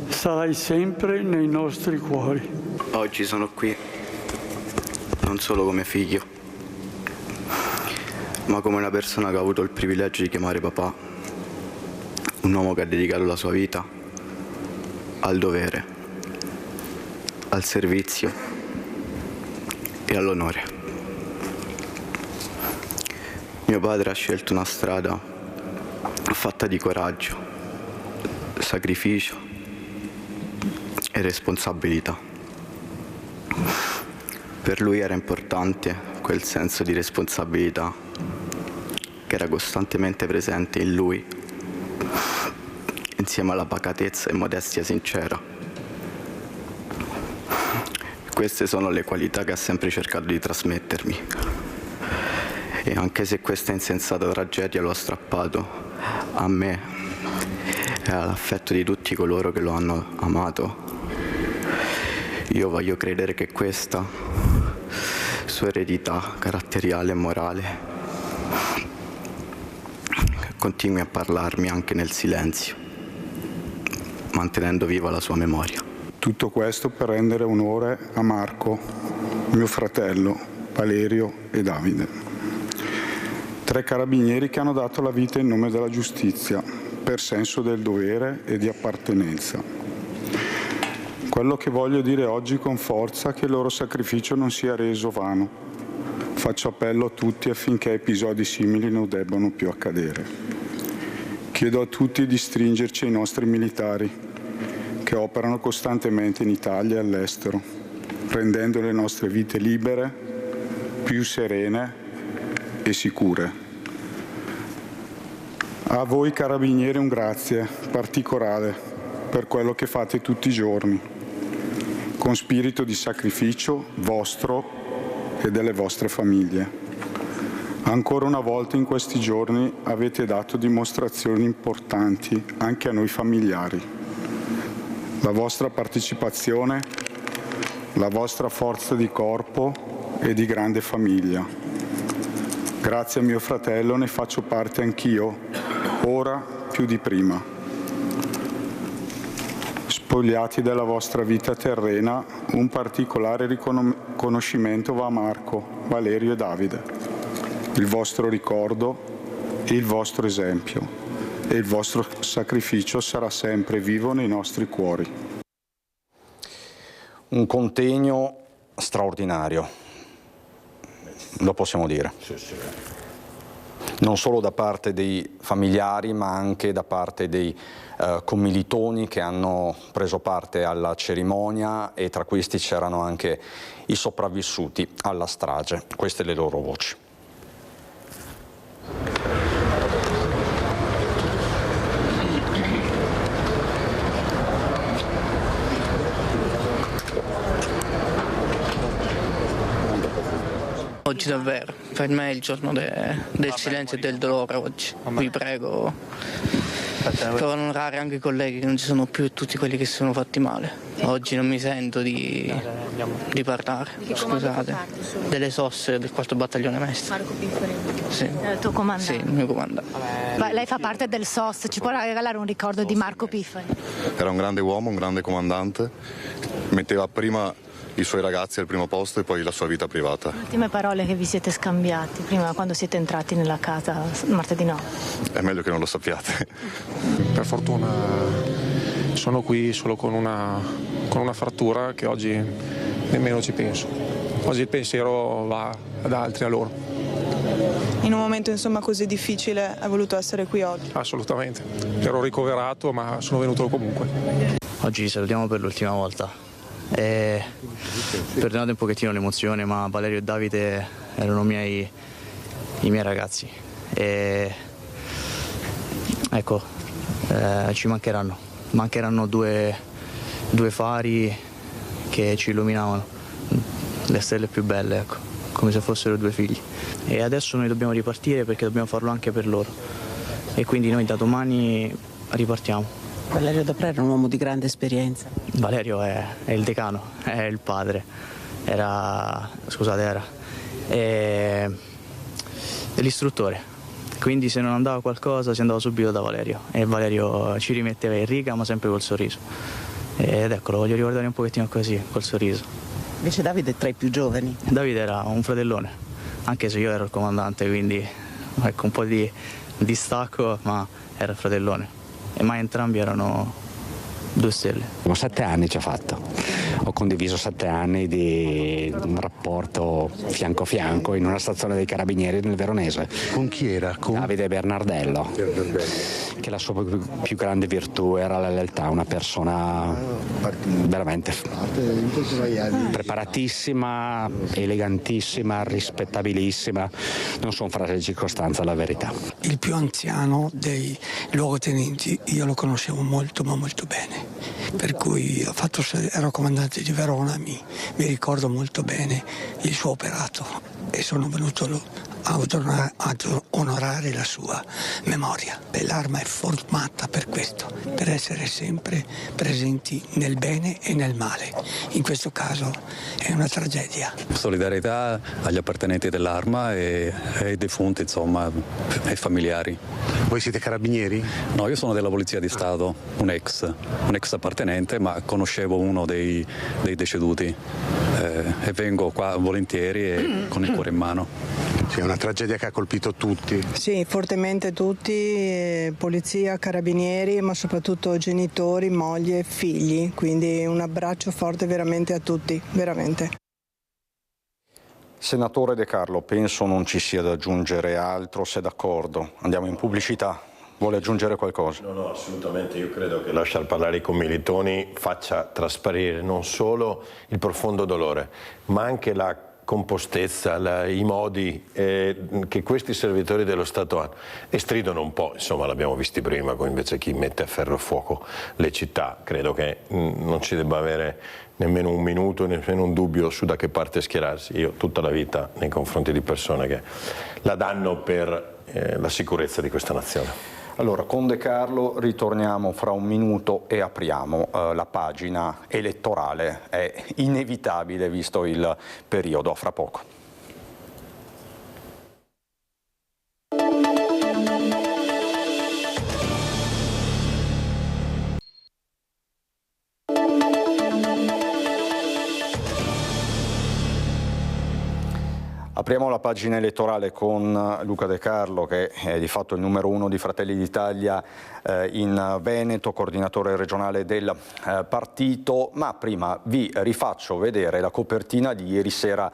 sarai sempre nei nostri cuori. Oggi sono qui, non solo come figlio, ma come una persona che ha avuto il privilegio di chiamare papà, un uomo che ha dedicato la sua vita al dovere, al servizio e all'onore. Mio padre ha scelto una strada fatta di coraggio, sacrificio e responsabilità. Per lui era importante quel senso di responsabilità che era costantemente presente in lui, insieme alla pacatezza e modestia sincera. Queste sono le qualità che ha sempre cercato di trasmettermi. E anche se questa insensata tragedia lo ha strappato a me e all'affetto di tutti coloro che lo hanno amato, io voglio credere che questa sua eredità caratteriale e morale continui a parlarmi anche nel silenzio, mantenendo viva la sua memoria. Tutto questo per rendere onore a Marco, mio fratello, Valerio e Davide. 3 carabinieri che hanno dato la vita in nome della giustizia, per senso del dovere e di appartenenza. Quello che voglio dire oggi con forza è che il loro sacrificio non sia reso vano. Faccio appello a tutti affinché episodi simili non debbano più accadere. Chiedo a tutti di stringerci ai nostri militari che operano costantemente in Italia e all'estero, rendendo le nostre vite libere, più serene e sicure. A voi carabinieri un grazie particolare per quello che fate tutti i giorni, con spirito di sacrificio vostro e delle vostre famiglie. Ancora una volta in questi giorni avete dato dimostrazioni importanti anche a noi familiari la vostra partecipazione, la vostra forza di corpo e di grande famiglia. Grazie a mio fratello ne faccio parte anch'io, ora più di prima. Spogliati della vostra vita terrena, un particolare riconoscimento va a Marco, Valerio e Davide. Il vostro ricordo e il vostro esempio e il vostro sacrificio sarà sempre vivo nei nostri cuori. Un contegno straordinario, lo possiamo dire. Non solo da parte dei familiari, ma anche da parte dei commilitoni che hanno preso parte alla cerimonia, e tra questi c'erano anche i sopravvissuti alla strage. Queste le loro voci. Oggi davvero, per me è il giorno del silenzio e del dolore oggi. Vi prego per onorare anche i colleghi che non ci sono più e tutti quelli che si sono fatti male. Oggi non mi sento di parlare, scusate, delle SOS del 4° battaglione Mestre. Marco Pifferi. Sì. Il tuo comandante? Sì, il mio comandante. Ma lei fa parte del SOS, ci può regalare un ricordo di Marco Pifferi? Era un grande uomo, un grande comandante, metteva prima i suoi ragazzi al primo posto e poi la sua vita privata. Ultime parole che vi siete scambiati prima, quando siete entrati nella casa martedì notte? È meglio che non lo sappiate. Per fortuna sono qui solo con una frattura che oggi nemmeno ci penso. Oggi il pensiero va ad altri, a loro. In un momento insomma così difficile hai voluto essere qui oggi? Assolutamente. Ero ricoverato, ma sono venuto comunque. Oggi salutiamo per l'ultima volta. Perdonate un pochettino l'emozione, ma Valerio e Davide erano i miei ragazzi. Ecco, ci mancheranno due fari che ci illuminavano, le stelle più belle, ecco, come se fossero 2 figli. E adesso noi dobbiamo ripartire perché dobbiamo farlo anche per loro. E quindi noi da domani ripartiamo. Valerio D'Apra era un uomo di grande esperienza. Valerio è il decano, è il padre, era l'istruttore, quindi se non andava qualcosa si andava subito da Valerio, e Valerio ci rimetteva in riga, ma sempre col sorriso. Ed ecco, lo voglio ricordare un pochettino così, col sorriso. Invece Davide è tra i più giovani. Davide era un fratellone, anche se io ero il comandante, quindi ecco, un po' di distacco, ma era il fratellone. Ma entrambi erano 2 stelle. 7 anni ci ha fatto. Ho condiviso 7 anni di un rapporto fianco a fianco in una stazione dei Carabinieri nel Veronese. Con chi era? Con Davide Bernardello. Che la sua più grande virtù era la lealtà, una persona veramente preparatissima, elegantissima, rispettabilissima. Non sono frasi di circostanza, la verità. Il più anziano dei luogotenenti io lo conoscevo molto ma molto bene, per cui ero comandante di Verona, mi ricordo molto bene il suo operato e sono venuto ad onorare la sua memoria. L'Arma è formata per questo, per essere sempre presenti nel bene e nel male. In questo caso è una tragedia. Solidarietà agli appartenenti dell'Arma e ai defunti, insomma, ai familiari. Voi siete carabinieri? No, io sono della Polizia di Stato, un ex appartenente, ma conoscevo uno dei deceduti e vengo qua volentieri e con il cuore in mano. Sì, è una tragedia che ha colpito tutti. Sì, fortemente tutti, polizia, carabinieri, ma soprattutto genitori, moglie e figli, quindi un abbraccio forte veramente a tutti, veramente. Senatore De Carlo, penso non ci sia da aggiungere altro, se d'accordo. Andiamo in pubblicità. Vuole aggiungere qualcosa? No, assolutamente. Io credo che lasciar parlare i commilitoni faccia trasparire non solo il profondo dolore, ma anche la compostezza, i modi che questi servitori dello Stato hanno e stridono un po', insomma l'abbiamo visti prima, con invece chi mette a ferro e fuoco le città. Credo che non ci debba avere nemmeno un minuto, nemmeno un dubbio su da che parte schierarsi. Io tutta la vita nei confronti di persone che la danno per la sicurezza di questa nazione. Allora, con De Carlo ritorniamo fra un minuto e apriamo la pagina elettorale, è inevitabile visto il periodo, a fra poco. Apriamo la pagina elettorale con Luca De Carlo, che è di fatto il numero 1 di Fratelli d'Italia in Veneto, coordinatore regionale del partito, ma prima vi rifaccio vedere la copertina di ieri sera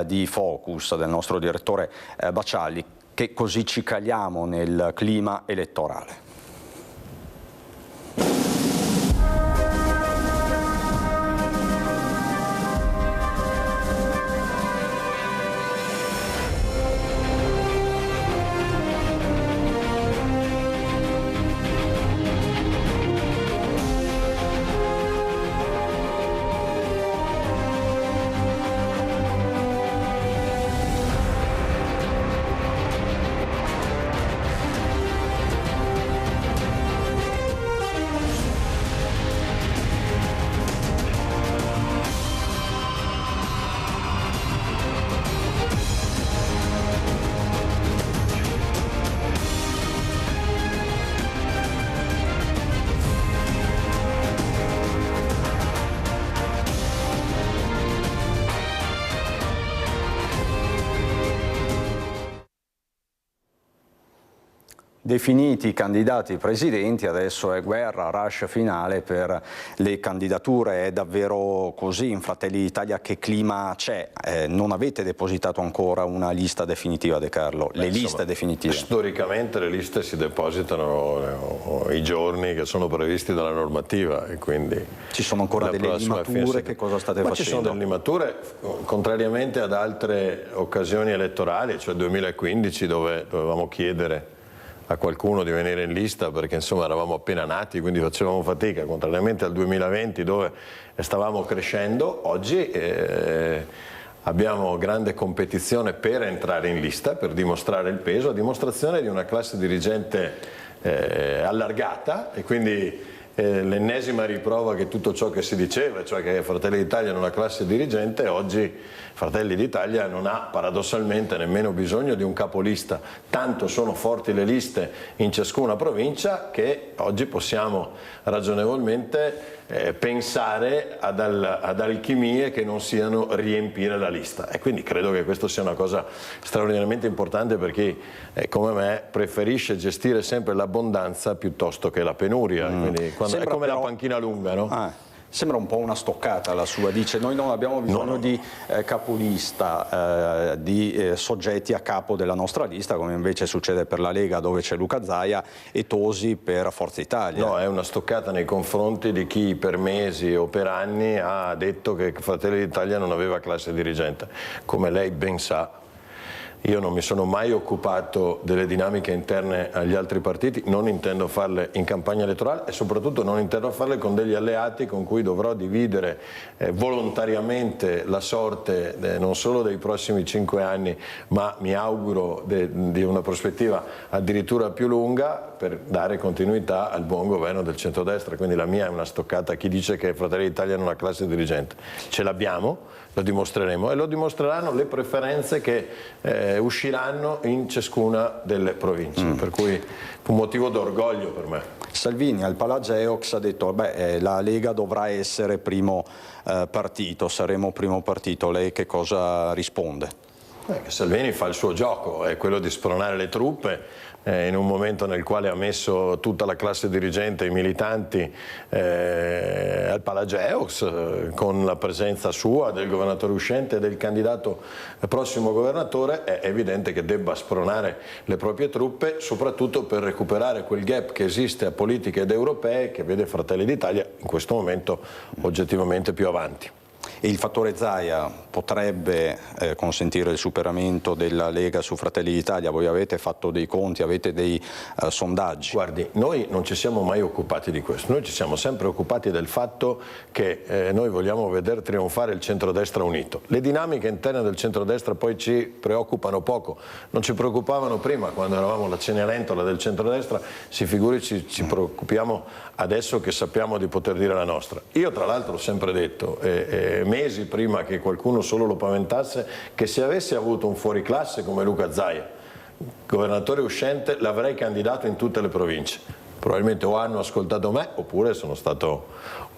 di Focus del nostro direttore Bacialli, che così ci caliamo nel clima elettorale. Definiti i candidati presidenti, adesso è guerra, rush finale per le candidature. È davvero così? In Fratelli d'Italia che clima c'è? Non avete depositato ancora una lista definitiva, De Carlo? Le liste definitive? Storicamente le liste si depositano i giorni che sono previsti dalla normativa e quindi ci sono ancora delle limature. Che cosa state facendo? Ci sono delle limature, contrariamente ad altre occasioni elettorali, cioè 2015, dove dovevamo chiedere a qualcuno di venire in lista perché insomma eravamo appena nati, quindi facevamo fatica, contrariamente al 2020 dove stavamo crescendo. Oggi abbiamo grande competizione per entrare in lista, per dimostrare il peso, a dimostrazione di una classe dirigente allargata, e quindi l'ennesima riprova che tutto ciò che si diceva, cioè che Fratelli d'Italia è una classe dirigente, oggi Fratelli d'Italia non ha paradossalmente nemmeno bisogno di un capolista, tanto sono forti le liste in ciascuna provincia che oggi possiamo ragionevolmente pensare ad alchimie che non siano riempire la lista, e quindi credo che questo sia una cosa straordinariamente importante per chi come me preferisce gestire sempre l'abbondanza piuttosto che la penuria. Quindi è come la panchina lunga, no? Sembra un po' una stoccata la sua, dice noi non abbiamo bisogno di capolista, di soggetti a capo della nostra lista, come invece succede per la Lega dove c'è Luca Zaia e Tosi per Forza Italia. No, è una stoccata nei confronti di chi per mesi o per anni ha detto che Fratelli d'Italia non aveva classe dirigente. Come lei ben sa, io non mi sono mai occupato delle dinamiche interne agli altri partiti, non intendo farle in campagna elettorale e soprattutto non intendo farle con degli alleati con cui dovrò dividere volontariamente la sorte non solo dei prossimi 5 anni, ma mi auguro di una prospettiva addirittura più lunga, per dare continuità al buon governo del centrodestra. Quindi la mia è una stoccata. Chi dice che Fratelli d'Italia non ha classe dirigente, ce l'abbiamo, lo dimostreremo e lo dimostreranno le preferenze che usciranno in ciascuna delle province, per cui un motivo d'orgoglio per me. Salvini al Palageox ha detto la Lega dovrà essere primo partito, saremo primo partito. Lei che cosa risponde? Salvini fa il suo gioco, è quello di spronare le truppe in un momento nel quale ha messo tutta la classe dirigente, i militanti al Palageox, con la presenza sua, del governatore uscente e del candidato prossimo governatore. È evidente che debba spronare le proprie truppe, soprattutto per recuperare quel gap che esiste a politiche ed europee che vede Fratelli d'Italia in questo momento oggettivamente più avanti. E il fattore Zaia potrebbe consentire il superamento della Lega su Fratelli d'Italia? Voi avete fatto dei conti, avete dei sondaggi? Guardi, noi non ci siamo mai occupati di questo, noi ci siamo sempre occupati del fatto che noi vogliamo vedere trionfare il centrodestra unito. Le dinamiche interne del centrodestra poi ci preoccupano poco, non ci preoccupavano prima quando eravamo la Cenerentola del centrodestra, si figuri ci preoccupiamo adesso che sappiamo di poter dire la nostra. Io tra l'altro ho sempre detto, mesi prima che qualcuno solo lo paventasse, che se avessi avuto un fuoriclasse come Luca Zaia, governatore uscente, l'avrei candidato in tutte le province. Probabilmente o hanno ascoltato me oppure sono stato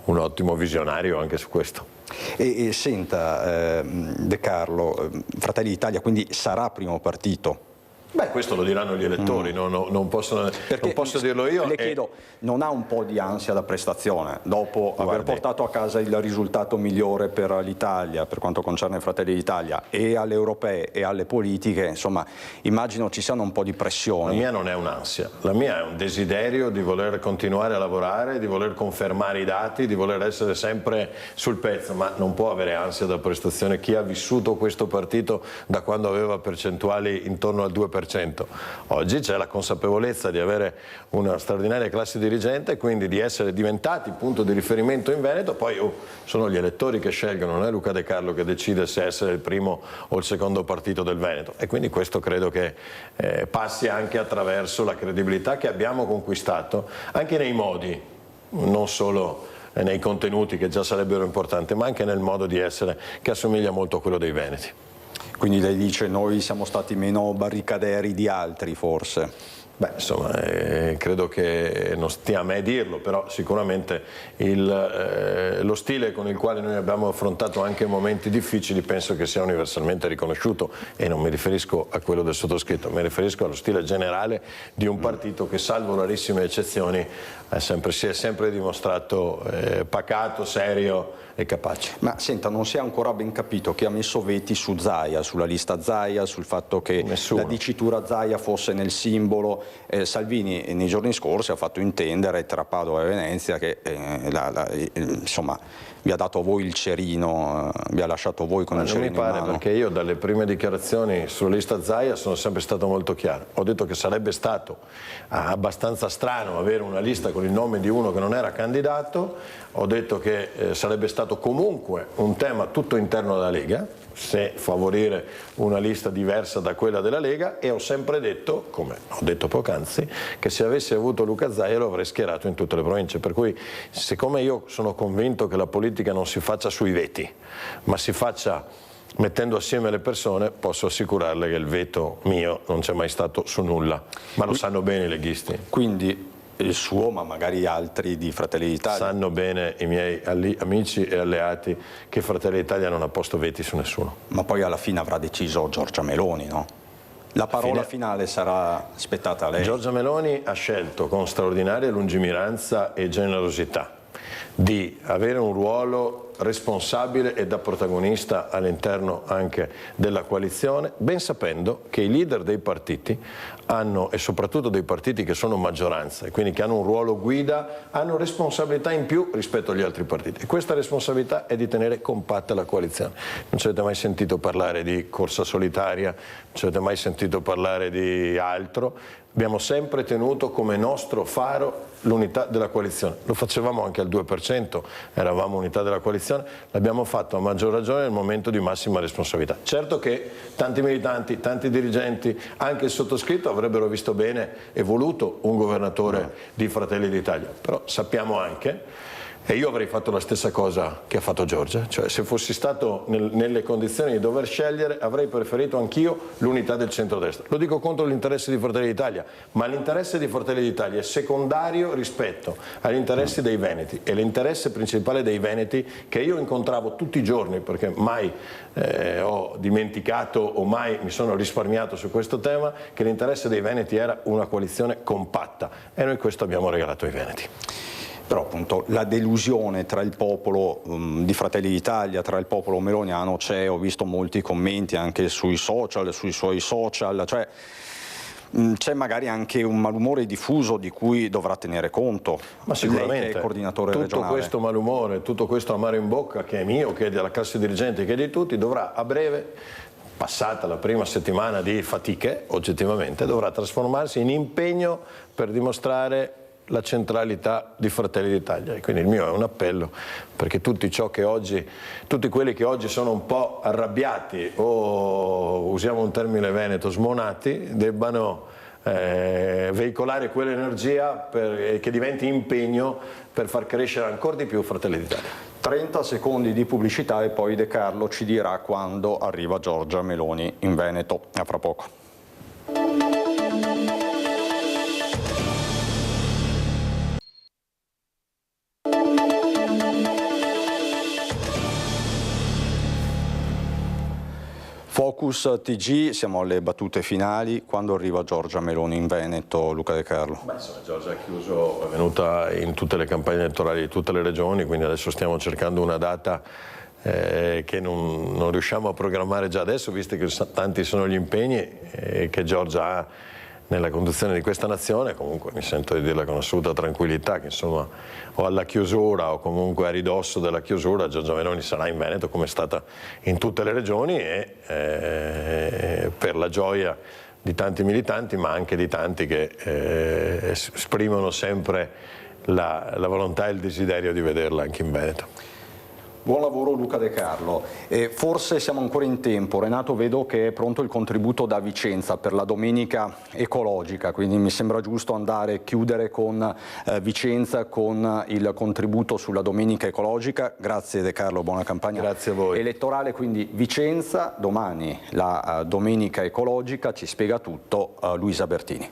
un ottimo visionario anche su questo. E senta, De Carlo, Fratelli d'Italia quindi sarà primo partito? Beh, questo lo diranno gli elettori, non posso dirlo io. Le chiedo, non ha un po' di ansia da prestazione dopo aver portato a casa il risultato migliore per l'Italia per quanto concerne Fratelli d'Italia e alle europee e alle politiche, insomma immagino ci siano un po' di pressioni. La mia non è un'ansia, la mia è un desiderio di voler continuare a lavorare, di voler confermare i dati, di voler essere sempre sul pezzo, ma non può avere ansia da prestazione chi ha vissuto questo partito da quando aveva percentuali intorno al 2%. Oggi c'è la consapevolezza di avere una straordinaria classe dirigente e quindi di essere diventati punto di riferimento in Veneto. Poi sono gli elettori che scelgono, non è Luca De Carlo che decide se essere il primo o il secondo partito del Veneto, e quindi questo credo che passi anche attraverso la credibilità che abbiamo conquistato anche nei modi, non solo nei contenuti che già sarebbero importanti, ma anche nel modo di essere che assomiglia molto a quello dei veneti. Quindi lei dice noi siamo stati meno barricaderi di altri forse? Beh, insomma, credo che non stia a me dirlo, però sicuramente lo stile con il quale noi abbiamo affrontato anche momenti difficili penso che sia universalmente riconosciuto, e non mi riferisco a quello del sottoscritto, mi riferisco allo stile generale di un partito che, salvo rarissime eccezioni, si è sempre dimostrato pacato, serio e capace. Ma senta, non si è ancora ben capito chi ha messo veti su Zaia, sulla lista Zaia, sul fatto che la dicitura Zaia fosse nel simbolo. Salvini nei giorni scorsi ha fatto intendere tra Padova e Venezia che insomma vi ha dato a voi il cerino, vi ha lasciato voi con il cerino in mano. Non mi pare, perché io dalle prime dichiarazioni sulla lista Zaia sono sempre stato molto chiaro. Ho detto che sarebbe stato abbastanza strano avere una lista con il nome di uno che non era candidato, ho detto che sarebbe stato comunque un tema tutto interno alla Lega, se favorire una lista diversa da quella della Lega, e ho sempre detto, come ho detto poc'anzi, che se avessi avuto Luca Zaia lo avrei schierato in tutte le province, per cui siccome io sono convinto che la politica non si faccia sui veti, ma si faccia mettendo assieme le persone, posso assicurarle che il veto mio non c'è mai stato su nulla, ma lo sanno bene i leghisti. Quindi il suo, ma magari altri di Fratelli d'Italia. Sanno bene i miei amici e alleati che Fratelli d'Italia non ha posto veti su nessuno. Ma poi alla fine avrà deciso Giorgia Meloni, no? La parola finale sarà spettata a lei. Giorgia Meloni ha scelto con straordinaria lungimiranza e generosità di avere un ruolo responsabile e da protagonista all'interno anche della coalizione, ben sapendo che i leader dei partiti hanno, e soprattutto dei partiti che sono maggioranza e quindi che hanno un ruolo guida, hanno responsabilità in più rispetto agli altri partiti, e questa responsabilità è di tenere compatta la coalizione. Non ci avete mai sentito parlare di corsa solitaria, non ci avete mai sentito parlare di altro. Abbiamo sempre tenuto come nostro faro l'unità della coalizione. Lo facevamo anche al 2%, eravamo unità della coalizione, l'abbiamo fatto a maggior ragione nel momento di massima responsabilità. Certo che tanti militanti, tanti dirigenti, anche il sottoscritto avrebbero visto bene e voluto un governatore di Fratelli d'Italia, però sappiamo anche, e io avrei fatto la stessa cosa che ha fatto Giorgia, cioè se fossi stato nelle condizioni di dover scegliere avrei preferito anch'io l'unità del centrodestra. Lo dico contro l'interesse di Fratelli d'Italia, ma l'interesse di Fratelli d'Italia è secondario rispetto agli interessi dei veneti, e l'interesse principale dei veneti, che io incontravo tutti i giorni, perché mai ho dimenticato o mai mi sono risparmiato su questo tema, che l'interesse dei veneti era una coalizione compatta, e noi questo abbiamo regalato ai veneti. Però appunto la delusione tra il popolo di Fratelli d'Italia, tra il popolo meloniano c'è, ho visto molti commenti anche sui social, sui suoi social, cioè c'è magari anche un malumore diffuso di cui dovrà tenere conto. Ma sicuramente, lei che è coordinatore tutto regionale. Questo malumore, tutto questo amaro in bocca che è mio, che è della classe dirigente, che è di tutti, dovrà a breve, passata la prima settimana di fatiche, oggettivamente, dovrà trasformarsi in impegno per dimostrare la centralità di Fratelli d'Italia. E quindi il mio è un appello perché tutti quelli che oggi sono un po' arrabbiati o, usiamo un termine veneto, smonati, debbano veicolare quell'energia che diventi impegno per far crescere ancora di più Fratelli d'Italia. 30 secondi di pubblicità e poi De Carlo ci dirà quando arriva Giorgia Meloni in Veneto. A fra poco. Focus TG, siamo alle battute finali. Quando arriva Giorgia Meloni in Veneto, Luca De Carlo? Giorgia è venuta in tutte le campagne elettorali di tutte le regioni, quindi adesso stiamo cercando una data che non riusciamo a programmare già adesso, visto che tanti sono gli impegni che Giorgia ha nella conduzione di questa nazione. Comunque mi sento di dirla con assoluta tranquillità che insomma o alla chiusura o comunque a ridosso della chiusura Giorgia Meloni sarà in Veneto come è stata in tutte le regioni e per la gioia di tanti militanti ma anche di tanti che esprimono sempre la volontà e il desiderio di vederla anche in Veneto. Buon lavoro Luca De Carlo. Forse siamo ancora in tempo. Renato, vedo che è pronto il contributo da Vicenza per la domenica ecologica, quindi mi sembra giusto chiudere con Vicenza con il contributo sulla domenica ecologica. Grazie De Carlo, buona campagna. Grazie a voi. Elettorale, quindi Vicenza, domani la domenica ecologica, ci spiega tutto Luisa Bertini.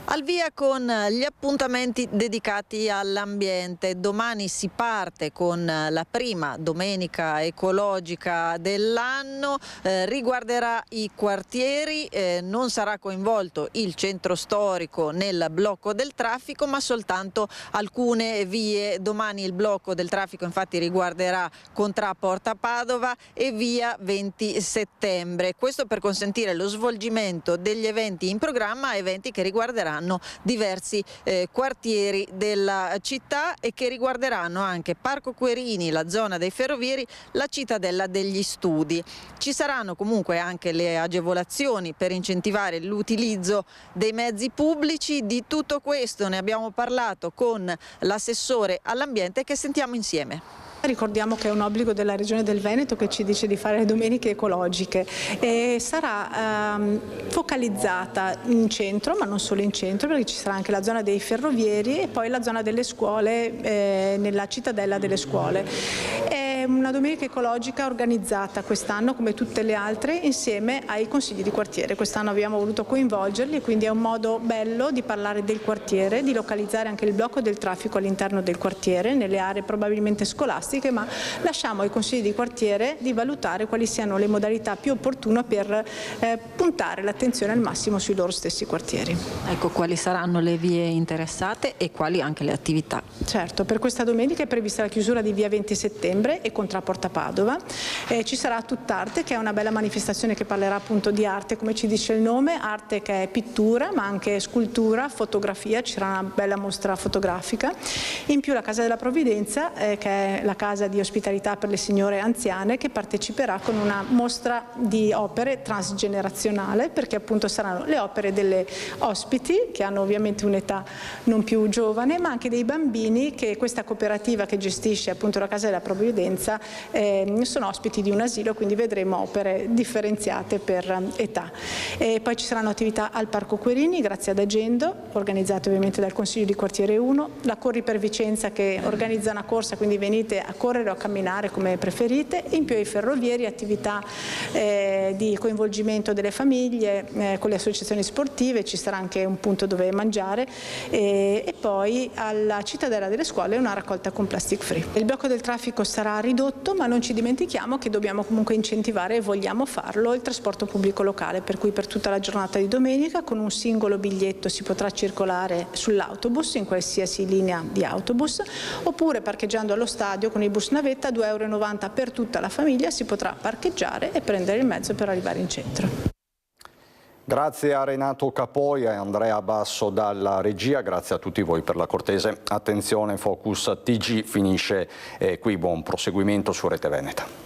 Al via con gli appuntamenti dedicati all'ambiente. Domani si parte con la prima domenica ecologica dell'anno, riguarderà i quartieri, non sarà coinvolto il centro storico nel blocco del traffico ma soltanto alcune vie. Domani il blocco del traffico infatti riguarderà Contrà Porta Padova e via 20 settembre. Questo per consentire lo svolgimento degli eventi in programma, eventi che riguarderanno diversi quartieri della città e che riguarderanno anche Parco Querini, la zona dei ferrovieri, la cittadella degli studi. Ci saranno comunque anche le agevolazioni per incentivare l'utilizzo dei mezzi pubblici. Di tutto questo ne abbiamo parlato con l'assessore all'ambiente che sentiamo insieme. Ricordiamo che è un obbligo della Regione del Veneto che ci dice di fare le domeniche ecologiche e sarà focalizzata in centro, ma non solo in centro, perché ci sarà anche la zona dei ferrovieri e poi la zona delle scuole, nella cittadella delle scuole. È una domenica ecologica organizzata quest'anno come tutte le altre insieme ai consigli di quartiere. Quest'anno abbiamo voluto coinvolgerli e quindi è un modo bello di parlare del quartiere, di localizzare anche il blocco del traffico all'interno del quartiere, nelle aree probabilmente scolastiche, ma lasciamo ai consigli di quartiere di valutare quali siano le modalità più opportune per puntare l'attenzione al massimo sui loro stessi quartieri. Ecco, quali saranno le vie interessate e quali anche le attività? Certo, per questa domenica è prevista la chiusura di via 20 settembre e Contrà Porta Padova. Ci sarà Tutt'Arte, che è una bella manifestazione che parlerà appunto di arte, come ci dice il nome, arte che è pittura ma anche scultura, fotografia, ci sarà una bella mostra fotografica. In più la Casa della Provvidenza, che è la casa di ospitalità per le signore anziane, che parteciperà con una mostra di opere transgenerazionale, perché appunto saranno le opere delle ospiti che hanno ovviamente un'età non più giovane, ma anche dei bambini che questa cooperativa che gestisce appunto la Casa della Provvidenza sono ospiti di un asilo, quindi vedremo opere differenziate per età. E poi ci saranno attività al Parco Querini grazie ad Agendo, organizzate ovviamente dal Consiglio di Quartiere 1, la Corri per Vicenza che organizza una corsa, quindi venite a correre o a camminare come preferite, e in più ai ferrovieri attività di coinvolgimento delle famiglie con le associazioni sportive, ci sarà anche un punto dove mangiare e poi alla cittadella delle scuole una raccolta con plastic free. Il blocco del traffico sarà ridotto, ma non ci dimentichiamo che dobbiamo comunque incentivare, e vogliamo farlo, il trasporto pubblico locale, per cui per tutta la giornata di domenica con un singolo biglietto si potrà circolare sull'autobus in qualsiasi linea di autobus, oppure parcheggiando allo stadio con il bus navetta, 2,90 € per tutta la famiglia, si potrà parcheggiare e prendere il mezzo per arrivare in centro. Grazie a Renato Capoi e Andrea Basso dalla regia, grazie a tutti voi per la cortese attenzione. Focus TG finisce qui, buon proseguimento su Rete Veneta.